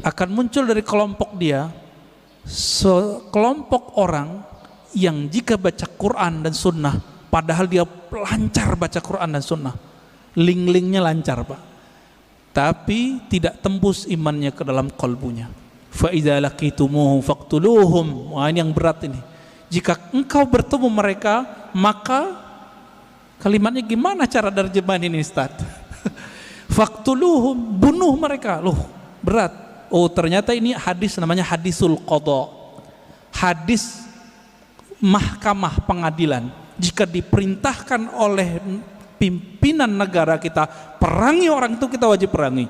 akan muncul dari kelompok dia, sekelompok orang yang jika baca Quran dan Sunnah, padahal dia lancar baca Quran dan Sunnah, link-linknya lancar Pak, tapi tidak tembus imannya ke dalam kalbunya. Fa idza laqitumuhum faqtuluhum. Wah, ini yang berat ini. Jika engkau bertemu mereka, maka kalimatnya gimana cara terjemahan ini Ustaz? Faqtuluhum, bunuh mereka. Loh, berat. Oh, ternyata ini hadis namanya hadisul qadha. Hadis mahkamah pengadilan. Jika diperintahkan oleh pimpinan negara kita perangi orang itu, kita wajib perangi.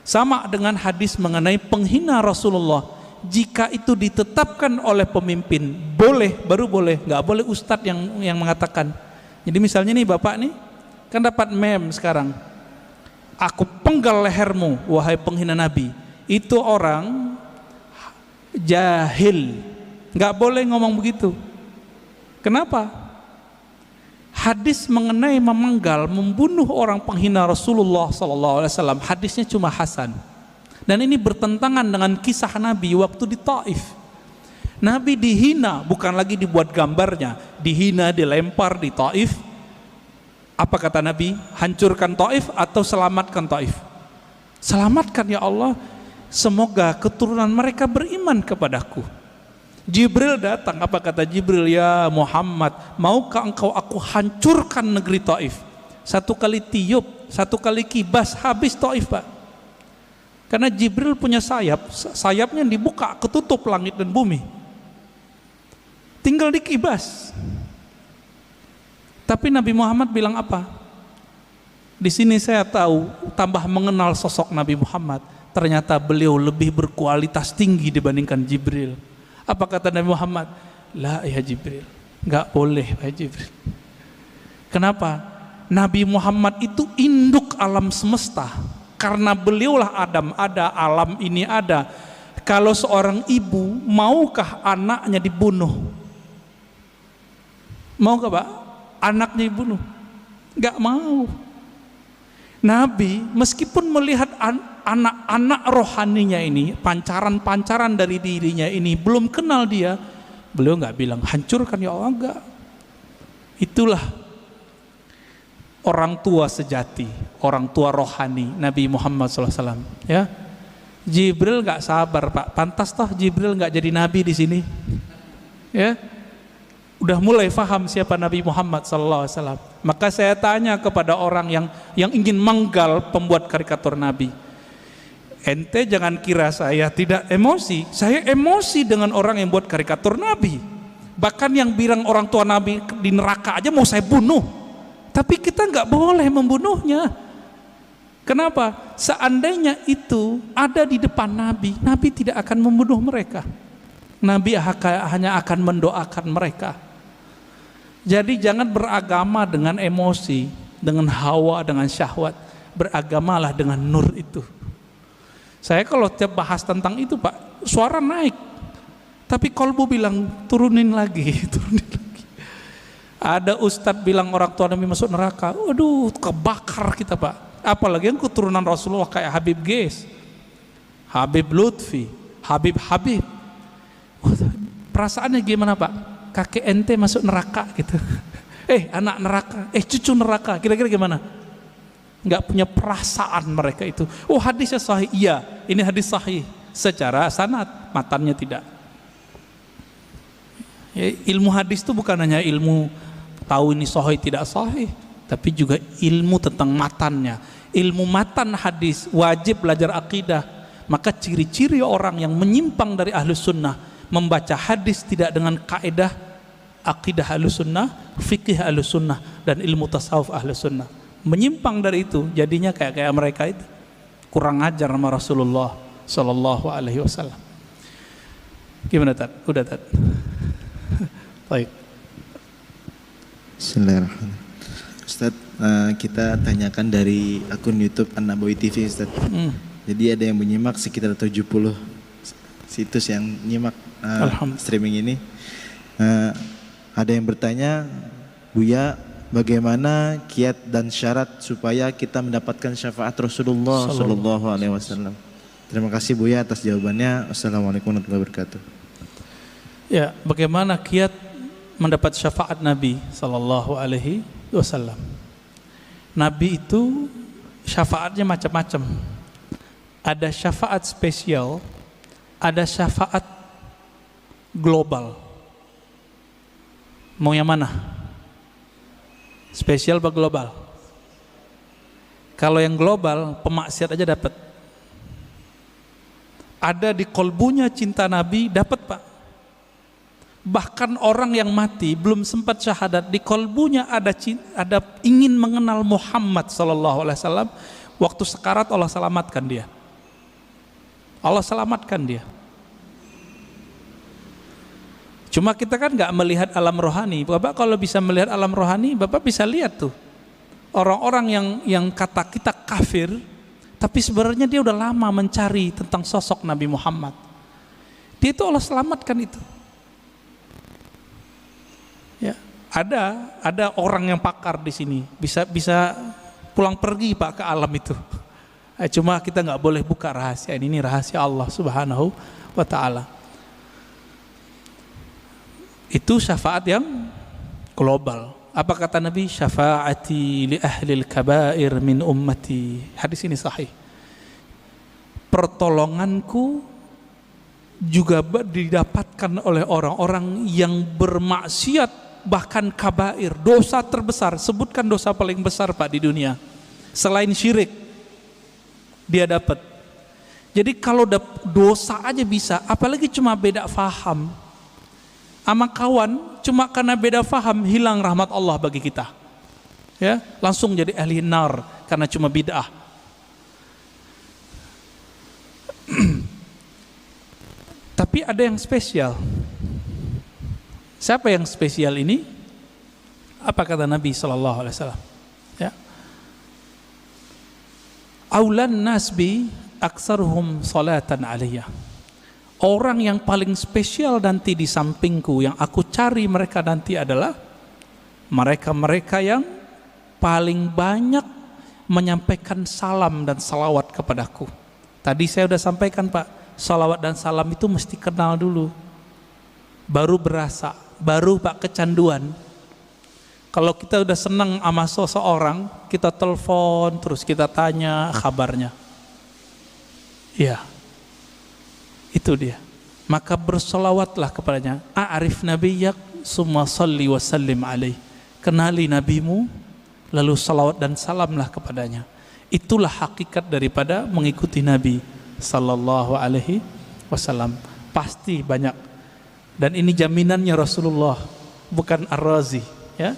Sama dengan hadis mengenai penghina Rasulullah, jika itu ditetapkan oleh pemimpin boleh, baru boleh, nggak boleh ustadz yang mengatakan. Jadi misalnya nih bapak nih kan dapat meme sekarang, aku penggal lehermu wahai penghina Nabi, itu orang jahil, nggak boleh ngomong begitu. Kenapa? Hadis mengenai memenggal, membunuh orang penghina Rasulullah SAW, hadisnya cuma hasan. Dan ini bertentangan dengan kisah Nabi waktu di Taif. Nabi dihina, bukan lagi dibuat gambarnya, dihina, dilempar di Taif. Apa kata Nabi? Hancurkan Taif atau selamatkan Taif? Selamatkan ya Allah, semoga keturunan mereka beriman kepadaku. Jibril datang, apa kata Jibril? Ya Muhammad, maukah engkau aku hancurkan negeri Taif? Satu kali tiup, satu kali kibas, habis Taif Pak. Karena Jibril punya sayap, sayapnya dibuka, ketutup langit dan bumi, tinggal dikibas. Tapi Nabi Muhammad bilang apa? Di sini saya tahu, tambah mengenal sosok Nabi Muhammad, ternyata beliau lebih berkualitas tinggi dibandingkan Jibril. Apa kata Nabi Muhammad? La ya Jibril, nggak boleh ya Jibril. Kenapa? Nabi Muhammad itu induk alam semesta. Karena beliaulah Adam ada, alam ini ada. Kalau seorang ibu, maukah anaknya dibunuh? Maukah Pak? Anaknya dibunuh? Nggak mau. Nabi meskipun melihat anak-anak rohaninya ini, pancaran-pancaran dari dirinya ini, belum kenal dia, beliau nggak bilang hancurkan ya Allah, enggak. Itulah orang tua sejati, orang tua rohani Nabi Muhammad SAW. Ya, Jibril nggak sabar Pak, pantas toh Jibril nggak jadi nabi di sini. Ya, udah mulai faham siapa Nabi Muhammad SAW. Maka saya tanya kepada orang yang ingin menggal pembuat karikatur Nabi, ente jangan kira saya tidak emosi. Saya emosi dengan orang yang buat karikatur Nabi. Bahkan yang bilang orang tua Nabi di neraka aja mau saya bunuh. Tapi kita nggak boleh membunuhnya. Kenapa? Seandainya itu ada di depan Nabi, Nabi tidak akan membunuh mereka. Nabi hanya akan mendoakan mereka. Jadi jangan beragama dengan emosi, dengan hawa, dengan syahwat. Beragamalah dengan nur itu. Saya kalau tiap bahas tentang itu Pak, suara naik. Tapi kolbu bilang turunin lagi, turunin lagi. Ada ustadz bilang orang tua Nabi masuk neraka. Waduh, kebakar kita Pak. Apalagi yang keturunan Rasulullah kayak Habib Ges, Habib Lutfi, Habib. Perasaannya gimana Pak? Kakek ente masuk neraka gitu. Anak neraka, cucu neraka. Kira-kira gimana? Nggak punya perasaan mereka itu. Oh, hadisnya sahih. Iya, ini hadis sahih secara sanad, matannya tidak. Ya, ilmu hadis itu bukan hanya ilmu tahu ini sahih tidak sahih, tapi juga ilmu tentang matannya. Ilmu matan hadis wajib belajar akidah. Maka ciri-ciri orang yang menyimpang dari ahlus sunnah, membaca hadis tidak dengan kaidah akidah ahlus sunnah, fikih ahlus sunnah, dan ilmu tasawuf ahlus sunnah. Menyimpang dari itu, jadinya kayak mereka itu kurang ajar sama Rasulullah Sallallahu Alaihi Wasallam. Gimana Tad? Udah Tad? Baik. Bismillahirrahmanirrahim. Ustaz, kita tanyakan dari akun YouTube An-Nabawi TV Ustaz. Jadi ada yang menyimak sekitar 70 situs yang nyimak streaming ini. Ada yang bertanya, Buya, bagaimana kiat dan syarat supaya kita mendapatkan syafaat Rasulullah Sallallahu Alaihi Wasallam? Terima kasih Buya atas jawabannya. Assalamualaikum warahmatullahi wabarakatuh. Ya, bagaimana kiat mendapat syafaat Nabi Sallallahu Alaihi Wasallam? Nabi itu syafaatnya macam-macam. Ada syafaat spesial, ada syafaat global. Mau yang mana? Spesial atau global? Kalau yang global, pemaksiat aja dapat. Ada di kolbunya cinta Nabi, dapat Pak. Bahkan orang yang mati belum sempat syahadat, di kolbunya ada ingin mengenal Muhammad Sallallahu Alaihi Wasallam. Waktu sekarat Allah selamatkan dia. Allah selamatkan dia. Cuma kita kan nggak melihat alam rohani. Bapak kalau bisa melihat alam rohani, Bapak bisa lihat tuh orang-orang yang kata kita kafir, tapi sebenarnya dia udah lama mencari tentang sosok Nabi Muhammad. Dia itu Allah selamatkan itu. Ya, ada orang yang pakar di sini, bisa pulang pergi Pak ke alam itu. Cuma kita nggak boleh buka rahasia ini rahasia Allah Subhanahu wa Ta'ala. Itu syafaat yang global. Apa kata Nabi? Syafaati li ahlil kabair min ummati. Hadis ini sahih. Pertolonganku juga didapatkan oleh orang-orang yang bermaksiat, bahkan kabair, dosa terbesar. Sebutkan dosa paling besar Pak di dunia selain syirik, dia dapat. Jadi kalau dosa aja bisa, apalagi cuma beda faham sama kawan, cuma karena beda faham hilang rahmat Allah bagi kita. Ya, langsung jadi ahli nar karena cuma bid'ah. Tapi ada yang spesial. Siapa yang spesial ini? Apa kata Nabi Sallallahu Alaihi Wasallam? Ya. Aulan nasbi aksaruhum salatan alaiya. Orang yang paling spesial nanti di sampingku, yang aku cari mereka nanti adalah mereka-mereka yang paling banyak menyampaikan salam dan salawat kepadaku. Tadi saya sudah sampaikan Pak, salawat dan salam itu mesti kenal dulu, baru berasa, baru Pak kecanduan. Kalau kita udah senang sama seseorang, kita telepon terus, kita tanya kabarnya. Ya, itu dia. Maka bersolawatlah kepadanya. A'rif nabiyyak summa salli wa sallim alaih. Kenali nabimu, lalu salawat dan salamlah kepadanya. Itulah hakikat daripada mengikuti Nabi sallallahu alaihi wasallam. Pasti banyak. Dan ini jaminannya Rasulullah, bukan Ar-Razi, ya.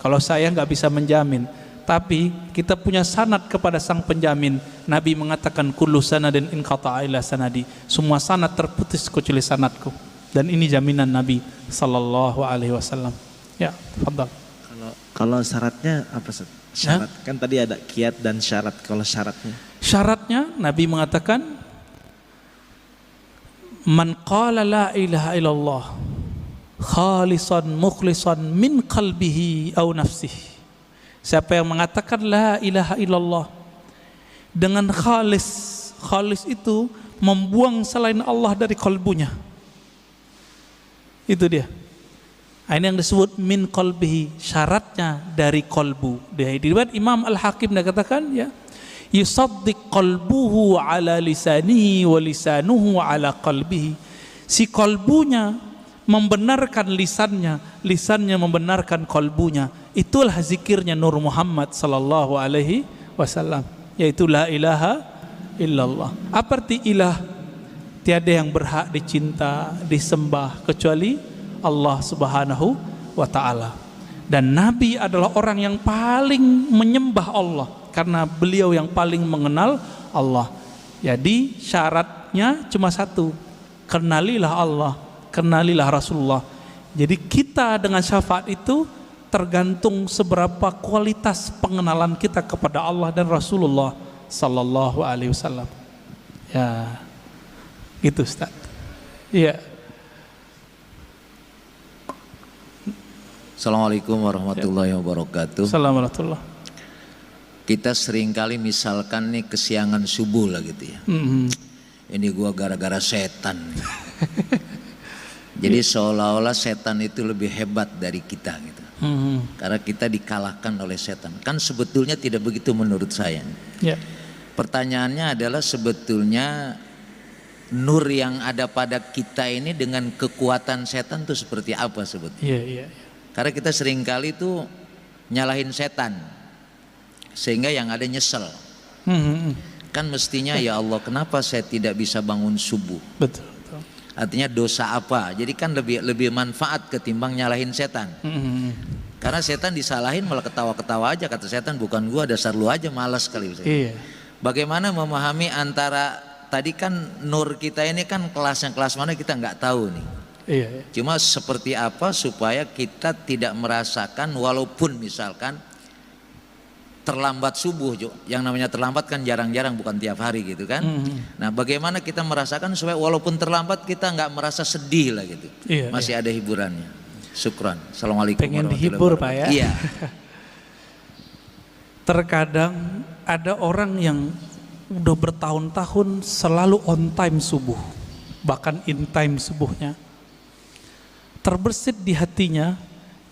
Kalau saya nggak bisa menjamin, tapi kita punya sanad kepada sang penjamin. Nabi mengatakan kullu sanadin in qata'a ila sanadi. Semua sanad terputus kecuali sanadku. Dan ini jaminan Nabi sallallahu alaihi wasallam. Ya, tafadhal. Kalau syaratnya apa, Ustaz? Syarat kan tadi ada kiat dan syarat. Kalau syaratnya Nabi mengatakan man qala la ilaha illallah khalisan mukhlisan min qalbihi aw nafsihi. Siapa yang mengatakan la ilaha illallah dengan khalis itu membuang selain Allah dari kalbunya. Itu dia. Ini yang disebut min qalbihi, syaratnya dari kalbu. Di riwayat Imam Al-Hakim dia katakan ya, yusaddiq qalbuhu ala lisanihi wa lisanuhu ala qalbihi. Si kalbunya membenarkan lisannya, lisannya membenarkan kalbunya. Itulah zikirnya Nur Muhammad sallallahu alaihi wasallam, yaitu la ilaha illallah. Apa arti ilah? Tiada yang berhak dicinta, disembah kecuali Allah Subhanahu wa ta'ala. Dan Nabi adalah orang yang paling menyembah Allah karena beliau yang paling mengenal Allah. Jadi syaratnya cuma satu, kenalilah Allah, kenalilah Rasulullah. Jadi kita dengan syafaat itu tergantung seberapa kualitas pengenalan kita kepada Allah dan Rasulullah sallallahu alaihi wasallam. Ya, gitu Ustaz. Iya. Assalamualaikum warahmatullahi wabarakatuh. Assalamualaikum. Kita seringkali misalkan nih kesiangan subuh lah gitu ya. Ini gua gara-gara setan nih. Jadi seolah-olah setan itu lebih hebat dari kita gitu. Karena kita dikalahkan oleh setan. Kan sebetulnya tidak begitu menurut saya. Yeah. Pertanyaannya adalah sebetulnya nur yang ada pada kita ini dengan kekuatan setan itu seperti apa sebetulnya? Iya. Karena kita seringkali itu nyalahin setan sehingga yang ada nyesel. Kan mestinya ya Allah, kenapa saya tidak bisa bangun subuh? Betul. Artinya dosa apa? Jadi kan lebih manfaat ketimbang nyalahin setan. Karena setan disalahin malah ketawa-ketawa aja, kata setan bukan gua, dasar lu aja, malas kali. Iya. Bagaimana memahami antara tadi kan nur kita ini kan kelasnya kelas mana kita nggak tahu nih. Iya. Cuma seperti apa supaya kita tidak merasakan walaupun misalkan terlambat subuh, yang namanya terlambat kan jarang-jarang, bukan tiap hari gitu kan. Nah bagaimana kita merasakan supaya walaupun terlambat kita nggak merasa sedih lah gitu. Iya, masih ada hiburannya. Syukran. Assalamualaikum pengen warahmatullahi dihibur wabarakatuh. Pak ya. Iya. Terkadang ada orang yang udah bertahun-tahun selalu on time subuh, bahkan in time subuhnya. Terbersit di hatinya,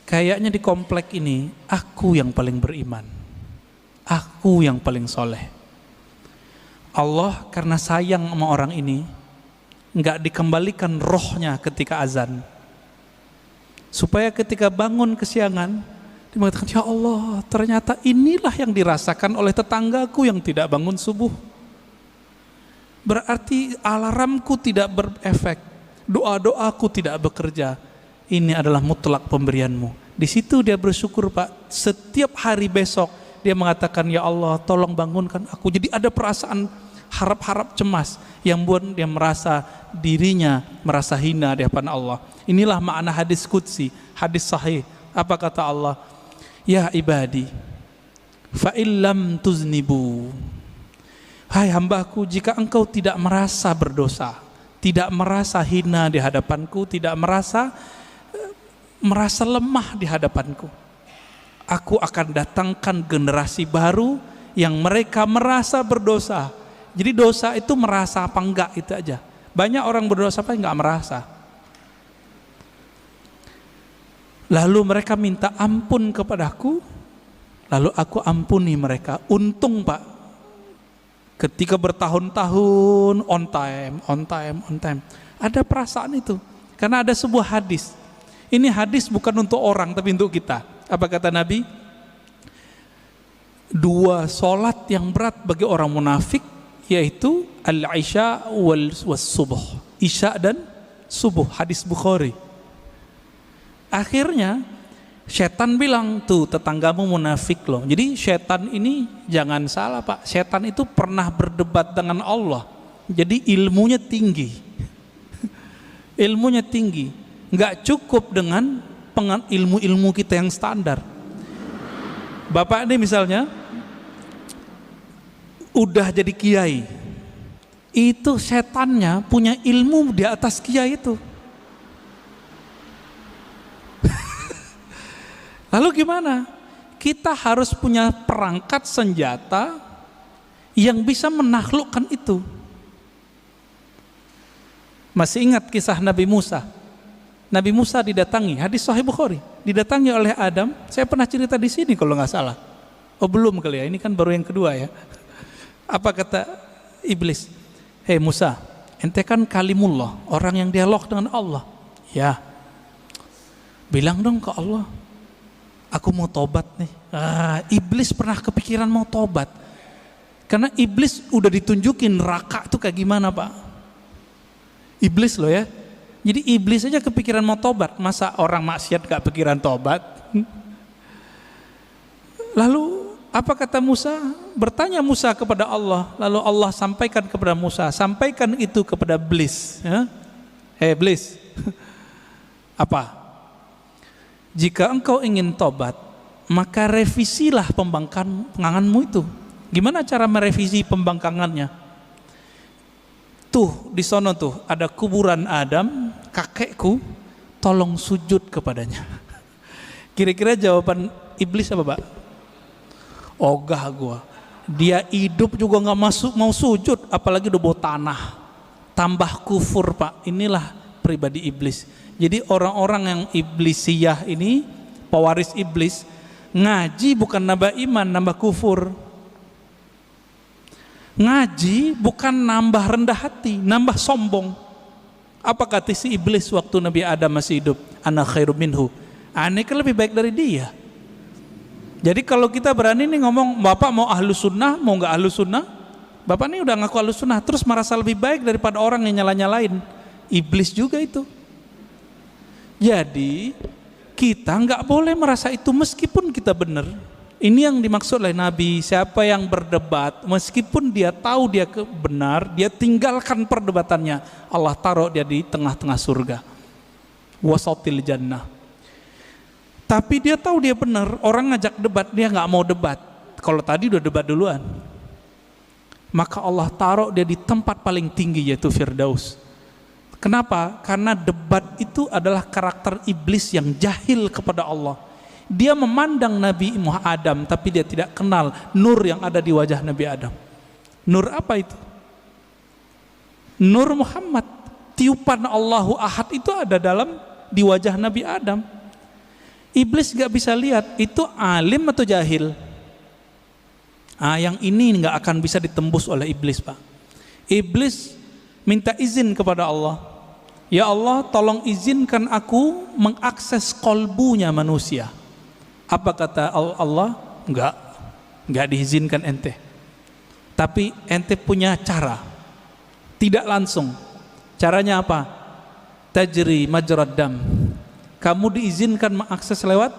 kayaknya di komplek ini aku yang paling beriman, aku yang paling soleh. Allah karena sayang sama orang ini nggak dikembalikan rohnya ketika azan, supaya ketika bangun kesiangan dia mengatakan, ya Allah, ternyata inilah yang dirasakan oleh tetanggaku yang tidak bangun subuh. Berarti alarmku tidak berefek, doa-doaku tidak bekerja. Ini adalah mutlak pemberianmu. Di situ dia bersyukur Pak. Setiap hari besok dia mengatakan, ya Allah tolong bangunkan aku. Jadi ada perasaan harap-harap cemas yang buat dia merasa dirinya merasa hina di hadapan Allah. Inilah makna hadis qudsi, hadis sahih. Apa kata Allah? Ya ibadi, fa illam tuznibu. Hai hambaku, jika engkau tidak merasa berdosa, tidak merasa hina di hadapanku, tidak merasa lemah di hadapanku, aku akan datangkan generasi baru yang mereka merasa berdosa. Jadi dosa itu merasa apa enggak itu aja. Banyak orang berdosa apa enggak merasa. Lalu mereka minta ampun kepadaku, lalu aku ampuni mereka. Untung Pak, ketika bertahun-tahun on time, ada perasaan itu. Karena ada sebuah hadis Ini hadis bukan untuk orang tapi untuk kita. Apa kata Nabi? 2 solat yang berat bagi orang munafik, yaitu al-isya was subuh, isya dan subuh. Hadis Bukhari. Akhirnya setan bilang, tuh tetanggamu munafik loh. Jadi setan ini jangan salah Pak, setan itu pernah berdebat dengan Allah. Jadi ilmunya tinggi. Ilmunya tinggi. Nggak cukup dengan ilmu-ilmu kita yang standar. Bapak ini misalnya udah jadi kiai, itu setannya punya ilmu di atas kiai itu. Lalu gimana? Kita harus punya perangkat senjata yang bisa menaklukkan itu. Masih ingat kisah Nabi Musa? Nabi Musa didatangi, hadis Sahih Bukhari, didatangi oleh Adam. Saya pernah cerita di sini kalau nggak salah. Oh belum kali ya, ini kan baru yang kedua ya. Apa kata iblis? Hei Musa, ente kan kalimullah, orang yang dialog dengan Allah. Ya, bilang dong ke Allah, aku mau tobat nih. Iblis pernah kepikiran mau tobat, karena iblis udah ditunjukin neraka tuh kayak gimana Pak. Iblis loh ya. Jadi iblis aja kepikiran mau tobat, masa orang maksiat gak pikiran tobat? Lalu apa kata Musa? Bertanya Musa kepada Allah, lalu Allah sampaikan kepada Musa, sampaikan itu kepada iblis. Ya? Hei iblis, apa? Jika engkau ingin tobat, maka revisilah pembangkanganmu itu. Gimana cara merevisi pembangkangannya? Tuh di sono tuh ada kuburan Adam, kakekku, tolong sujud kepadanya. Kira-kira jawaban iblis apa Pak? Ogah gua. Dia hidup juga nggak mau sujud, apalagi udah bawa tanah. Tambah kufur Pak. Inilah pribadi iblis. Jadi orang-orang yang iblisiyah ini, pewaris iblis, ngaji bukan nambah iman, nambah kufur. Ngaji bukan nambah rendah hati, nambah sombong. Apa kata si iblis waktu Nabi Adam masih hidup? Ana khairum minhu. Aneh kan lebih baik dari dia. Jadi kalau kita berani nih ngomong, Bapak mau ahlus sunnah, mau nggak ahlus sunnah? Bapak nih udah ngaku ahlus sunnah, terus merasa lebih baik daripada orang yang nyala-nyalain. Iblis juga itu. Jadi kita nggak boleh merasa itu meskipun kita benar. Ini yang dimaksud oleh Nabi, siapa yang berdebat, meskipun dia tahu dia benar, dia tinggalkan perdebatannya. Allah taruh dia di tengah-tengah surga. Wasatil jannah. Tapi dia tahu dia benar, orang ngajak debat, dia nggak mau debat. Kalau tadi udah debat duluan, maka Allah taruh dia di tempat paling tinggi, yaitu Firdaus. Kenapa? Karena debat itu adalah karakter iblis yang jahil kepada Allah. Dia memandang Nabi Adam, tapi dia tidak kenal nur yang ada di wajah Nabi Adam. Nur apa itu? Nur Muhammad. Tiupan Allahu Ahad itu ada di wajah Nabi Adam. Iblis gak bisa lihat itu alim atau jahil. Yang ini gak akan bisa ditembus oleh iblis Pak. Iblis minta izin kepada Allah, ya Allah tolong izinkan aku mengakses kolbunya manusia. Apa kata Allah? Enggak diizinkan ente. Tapi ente punya cara. Tidak langsung. Caranya apa? Tajri majrad dam. Kamu diizinkan mengakses lewat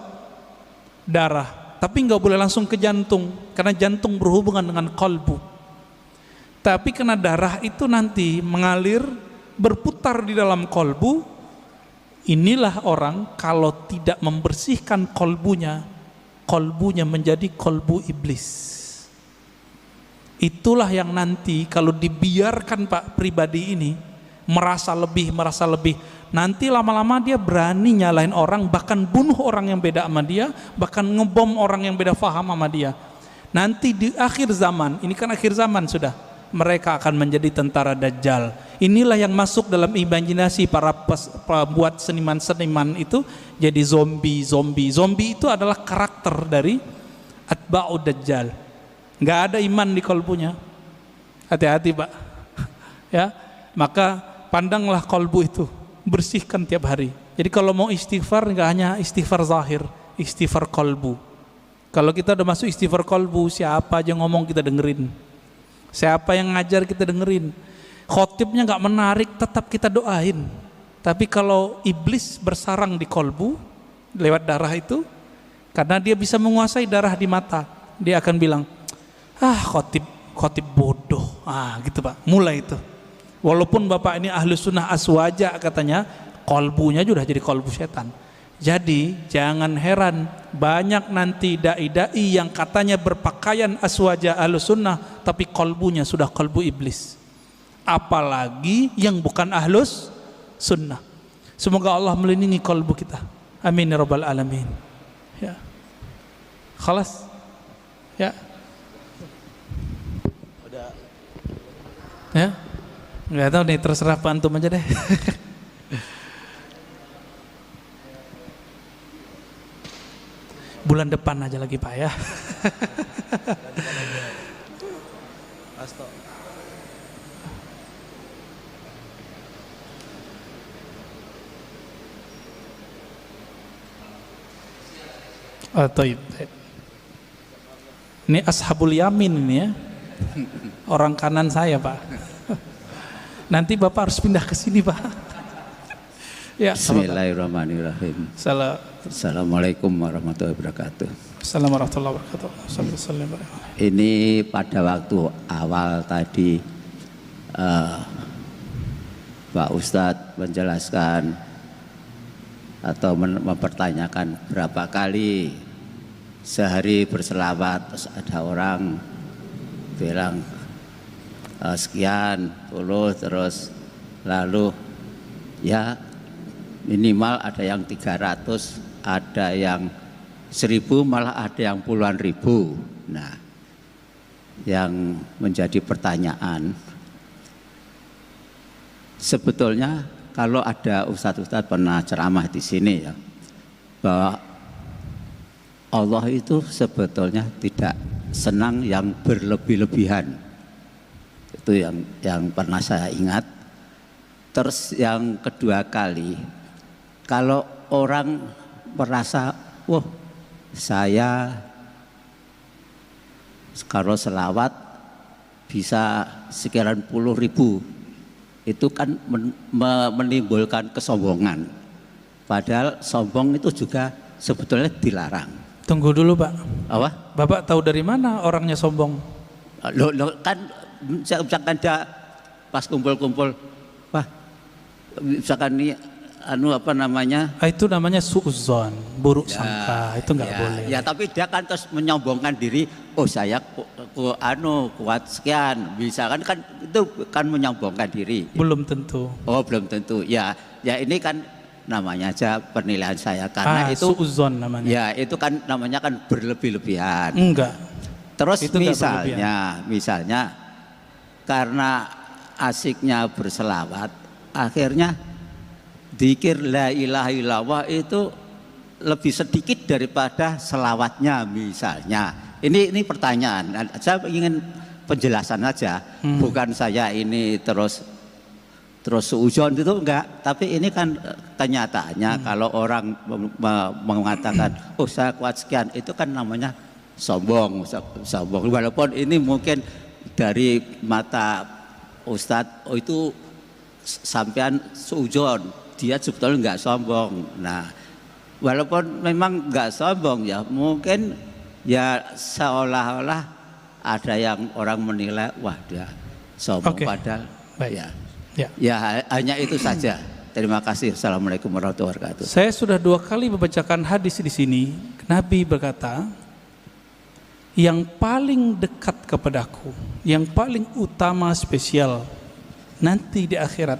darah, tapi enggak boleh langsung ke jantung, karena jantung berhubungan dengan kolbu. Tapi karena darah itu nanti mengalir, berputar di dalam kolbu, inilah orang kalau tidak membersihkan kolbunya menjadi kolbu iblis. Itulah yang nanti kalau dibiarkan Pak pribadi ini merasa lebih, nanti lama-lama dia berani nyalain orang, bahkan bunuh orang yang beda sama dia, bahkan ngebom orang yang beda faham sama dia. Nanti di akhir zaman, ini kan akhir zaman sudah, mereka akan menjadi tentara Dajjal. Inilah yang masuk dalam imajinasi para pembuat seniman-seniman itu, jadi zombie. Zombie itu adalah karakter dari atba'ud Dajjal. Nggak ada iman di kolbunya. Hati-hati Pak. Ya, maka pandanglah kolbu itu, bersihkan tiap hari. Jadi kalau mau istighfar nggak hanya istighfar zahir, istighfar kolbu. Kalau kita udah masuk istighfar kolbu, siapa aja ngomong kita dengerin, siapa yang ngajar kita dengerin. Khotibnya nggak menarik, tetap kita doain. Tapi kalau iblis bersarang di kolbu lewat darah itu, karena dia bisa menguasai darah di mata, dia akan bilang, khotib bodoh, gitu Pak. Mulai itu. Walaupun Bapak ini ahlu sunnah aswaja katanya, kolbunya sudah jadi kolbu setan. Jadi jangan heran banyak nanti dai-dai yang katanya berpakaian aswaja ahlu sunnah, tapi kolbunya sudah kolbu iblis. Apalagi yang bukan ahlus sunnah. Semoga Allah melindungi kolbu kita. Amin ya rabbal alamin. Ya. Khalas. Ya. Udah. Ya. Enggak tahu nih, terserah Pak antum aja deh. Bulan depan aja lagi Pak ya. Asto. Taib. Ini ashabul yamin ini ya. Orang kanan saya Pak. Nanti Bapak harus pindah ke sini Pak. Ya. Bismillahirrahmanirrahim. Assalamualaikum warahmatullahi wabarakatuh. Assalamualaikum warahmatullahi wabarakatuh. Ini pada waktu awal tadi Pak Ustadz menjelaskan atau mempertanyakan berapa kali sehari berselawat, terus ada orang bilang sekian puluh, terus lalu ya minimal ada yang 300, ada yang 1000, malah ada yang puluhan ribu. Nah, yang menjadi pertanyaan, sebetulnya kalau ada ustadz-ustadz pernah ceramah di sini ya, bahwa Allah itu sebetulnya tidak senang yang berlebih-lebihan. Itu yang pernah saya ingat. Terus yang kedua kali, kalau orang merasa, wah saya kalau selawat bisa sekian puluh ribu, itu kan menimbulkan kesombongan. Padahal sombong itu juga sebetulnya dilarang. Tunggu dulu Pak. Apa? Bapak tahu dari mana orangnya sombong? Lo kan misalkan dia pas kumpul-kumpul, wah misalkan ini apa namanya? Itu namanya suudzon, buruk sangka. Itu nggak boleh. Ya tapi dia kan terus menyombongkan diri, oh saya kuat sekian, bisa kan itu kan menyombongkan diri. Belum tentu. Oh belum tentu. Ya ini kan namanya aja penilaian saya, karena itu suudzon namanya. Ya itu kan namanya kan berlebih-lebihan. Enggak. Terus itu misalnya karena asiknya berselawat, akhirnya dzikir la ilaha illallah itu lebih sedikit daripada selawatnya misalnya. Ini pertanyaan. Saya ingin penjelasan aja, bukan saya ini terus suudzon itu enggak, tapi ini kan kenyataannya kalau orang mengatakan oh saya kuat sekian, itu kan namanya sombong. Walaupun ini mungkin dari mata Ustadz, oh itu sampean suudzon, dia sebetulnya enggak sombong. Nah, walaupun memang enggak sombong ya, mungkin ya seolah-olah ada yang orang menilai wah dia sombong. Padahal ya hanya itu saja. Terima kasih. Assalamualaikum warahmatullahi wabarakatuh. Saya sudah 2 kali membacakan hadis di sini. Nabi berkata, yang paling dekat kepadaku, yang paling utama spesial nanti di akhirat,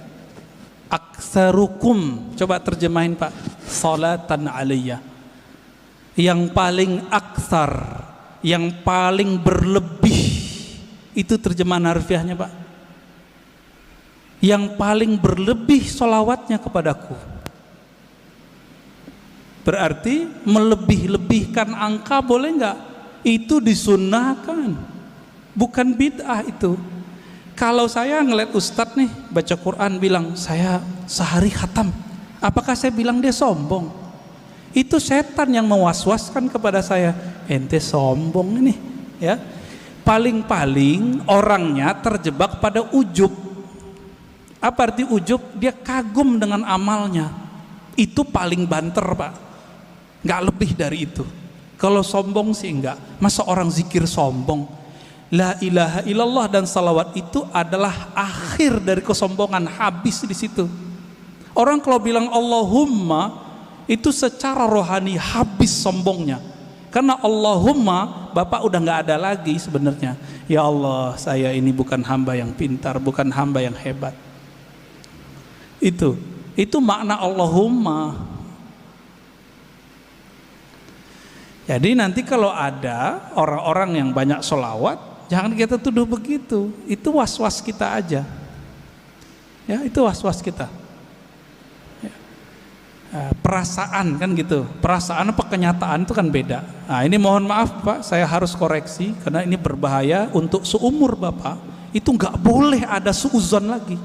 aktsarukum, coba terjemahin Pak, salatan alayya. Yang paling aktsar, yang paling berlebih, itu terjemahan harfiahnya Pak. Yang paling berlebih sholawatnya kepadaku. Berarti melebih-lebihkan angka boleh enggak? Itu disunnahkan, bukan bid'ah itu. Kalau saya ngeliat ustadz nih baca Quran bilang saya sehari khatam, Apakah saya bilang dia sombong? Itu setan yang mewaswaskan kepada saya, ente sombong ini, ya. Paling-paling orangnya terjebak pada ujub. Apa arti ujub? Dia kagum dengan amalnya. Itu paling banter, Pak. Nggak lebih dari itu. Kalau sombong sih enggak. Masa orang zikir sombong? La ilaha illallah dan salawat itu adalah akhir dari kesombongan, habis di situ. Orang kalau bilang Allahumma itu secara rohani habis sombongnya. Karena Allahumma, Bapak udah nggak ada lagi sebenarnya. Ya Allah, saya ini bukan hamba yang pintar, bukan hamba yang hebat. Itu makna Allahumma. Jadi nanti kalau ada orang-orang yang banyak sholawat, jangan kita tuduh begitu. Itu was-was kita aja. Ya, itu was-was kita. Perasaan kan gitu, perasaan apa kenyataan itu kan beda. Nah ini mohon maaf Pak, saya harus koreksi karena ini berbahaya untuk seumur Bapak. Itu nggak boleh ada suuzon lagi,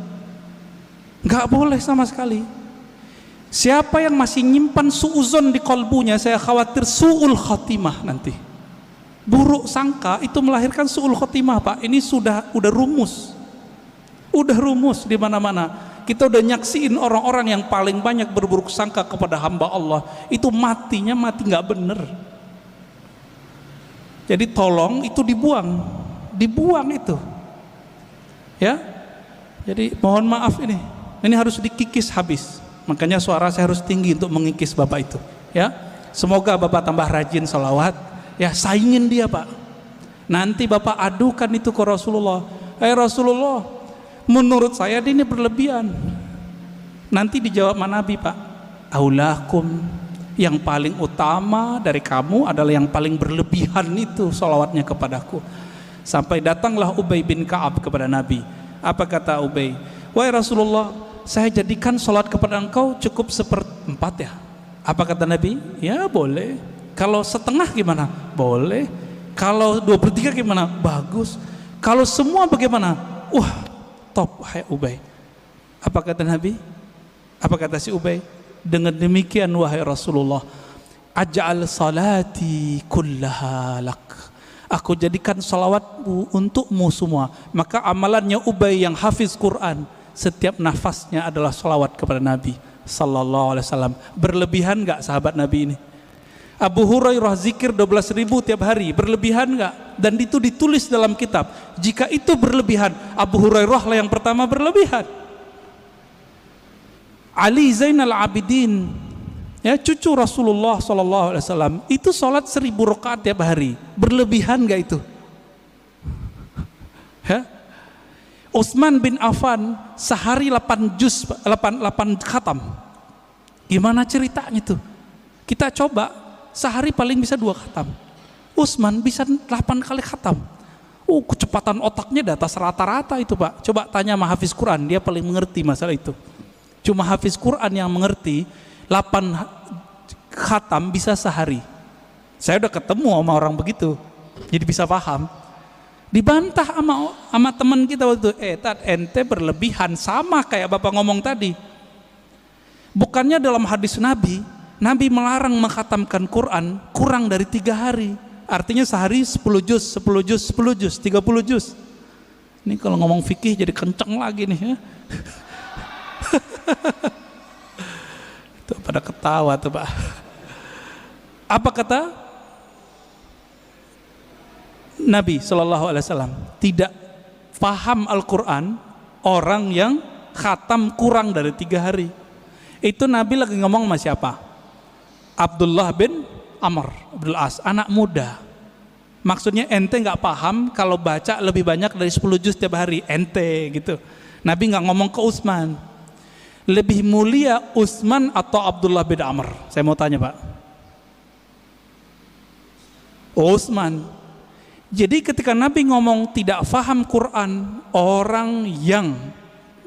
nggak boleh sama sekali. Siapa yang masih nyimpan suuzon di kolbunya, saya khawatir suul khotimah nanti. Buruk sangka itu melahirkan suul khotimah Pak. Ini udah rumus, di mana-mana. Kita udah nyaksiin orang-orang yang paling banyak berburuk sangka kepada hamba Allah, itu mati nggak bener. Jadi tolong itu dibuang itu, ya. Jadi mohon maaf ini harus dikikis habis. Makanya suara saya harus tinggi untuk mengikis Bapak itu, ya. Semoga Bapak tambah rajin sholawat, ya, saingin dia Pak. Nanti Bapak adukan itu ke Rasulullah. Rasulullah, menurut saya ini berlebihan. Nanti dijawab Nabi Pak, aulakum, yang paling utama dari kamu adalah yang paling berlebihan itu sholawatnya kepadaku. Sampai datanglah Ubay bin Ka'ab kepada Nabi. Apa kata Ubay? Wahai Rasulullah, saya jadikan sholat kepada engkau cukup 1/4 ya. Apa kata Nabi? Ya boleh. Kalau setengah gimana? Boleh. Kalau 2/3 gimana? Bagus. Kalau semua bagaimana? Wah, top, hai Ubay. Apa kata Nabi? Apa kata si Ubay? Dengan demikian wahai Rasulullah, aj'al salati kullaha lak. Aku jadikan salawatmu untukmu semua. Maka amalannya Ubay yang hafiz Quran, setiap nafasnya adalah salawat kepada Nabi sallallahu alaihi wasallam. Berlebihan enggak sahabat Nabi ini? Abu Hurairah zikir 12.000 tiap hari, berlebihan enggak? Dan itu ditulis dalam kitab. Jika itu berlebihan, Abu Hurairah lah yang pertama berlebihan. Ali Zainal Abidin, ya, cucu Rasulullah sallallahu alaihi wasallam, itu sholat 1000 rakaat tiap hari. Berlebihan enggak itu? Ya? Utsman bin Affan sehari 8 khatam. Gimana ceritanya tuh? Kita coba sehari paling bisa 2 khatam. Utsman bisa 8 kali khatam. Kecepatan otaknya di atas rata-rata itu Pak. Coba tanya sama hafiz Quran, dia paling mengerti masalah itu. Cuma hafiz Quran yang mengerti 8 khatam bisa sehari. Saya udah ketemu sama orang begitu, jadi bisa paham. Dibantah sama teman kita waktu itu, ente berlebihan, sama kayak Bapak ngomong tadi. Bukannya dalam hadis Nabi melarang mengkhatamkan Quran kurang dari 3 hari. Artinya sehari 10 juz, 10 juz, 10 juz, 30 juz. Ini kalau ngomong fikih jadi kenceng lagi nih ya. Itu pada ketawa tuh Pak. Apa kata Nabi Shallallahu Alaihi Wasallam? Tidak paham Al-Quran orang yang khatam kurang dari 3 hari. Itu Nabi lagi ngomong sama siapa? Abdullah bin Amr Abdul As, anak muda. Maksudnya ente nggak paham kalau baca lebih banyak dari 10 juz tiap hari, ente gitu. Nabi nggak ngomong ke Utsman. Lebih mulia Utsman atau Abdullah bin Amr? Saya mau tanya Pak. Utsman. Jadi ketika Nabi ngomong tidak faham Quran, orang yang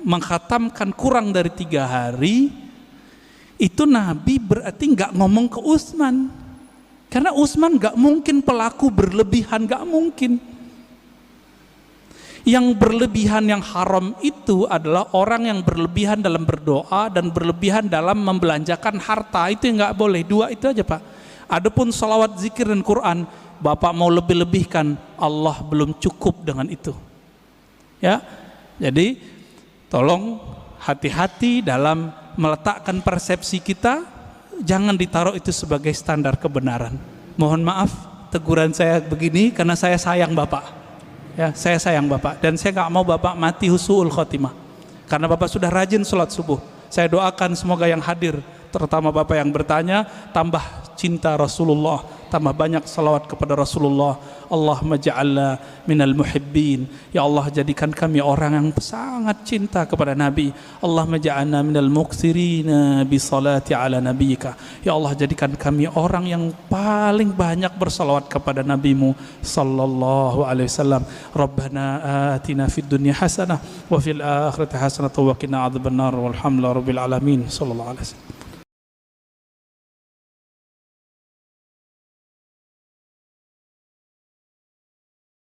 mengkhatamkan kurang dari 3 hari, itu Nabi berarti nggak ngomong ke Utsman. Karena Utsman nggak mungkin pelaku berlebihan, nggak mungkin. Yang berlebihan yang haram itu adalah orang yang berlebihan dalam berdoa dan berlebihan dalam membelanjakan harta. Itu yang nggak boleh. Dua itu aja Pak. Adapun salawat, zikir dan Quran, Bapak mau lebih-lebihkan, Allah belum cukup dengan itu. Ya, jadi tolong hati-hati dalam meletakkan persepsi kita. Jangan ditaruh itu sebagai standar kebenaran. Mohon maaf teguran saya begini karena saya sayang Bapak. Ya, saya sayang Bapak dan saya nggak mau Bapak mati husnul khotimah. Karena Bapak sudah rajin sholat subuh. Saya doakan semoga yang hadir, terutama Bapak yang bertanya, tambah cinta Rasulullah, tambah banyak salawat kepada Rasulullah. Allahumma ja'alna minal muhibbin. Ya Allah, jadikan kami orang yang sangat cinta kepada Nabi. Allahumma ja'alna minal muktsirina bi salati ala nabiyyika. Ya Allah, jadikan kami orang yang paling banyak bersalawat kepada Nabimu sallallahu alaihi wasallam. Rabbana atina fid dunya hasanah wa fil akhirati hasanah wa qina adzabannar. Walhamdulillahirabbil alamin. Sallallahu alaihi wasallam.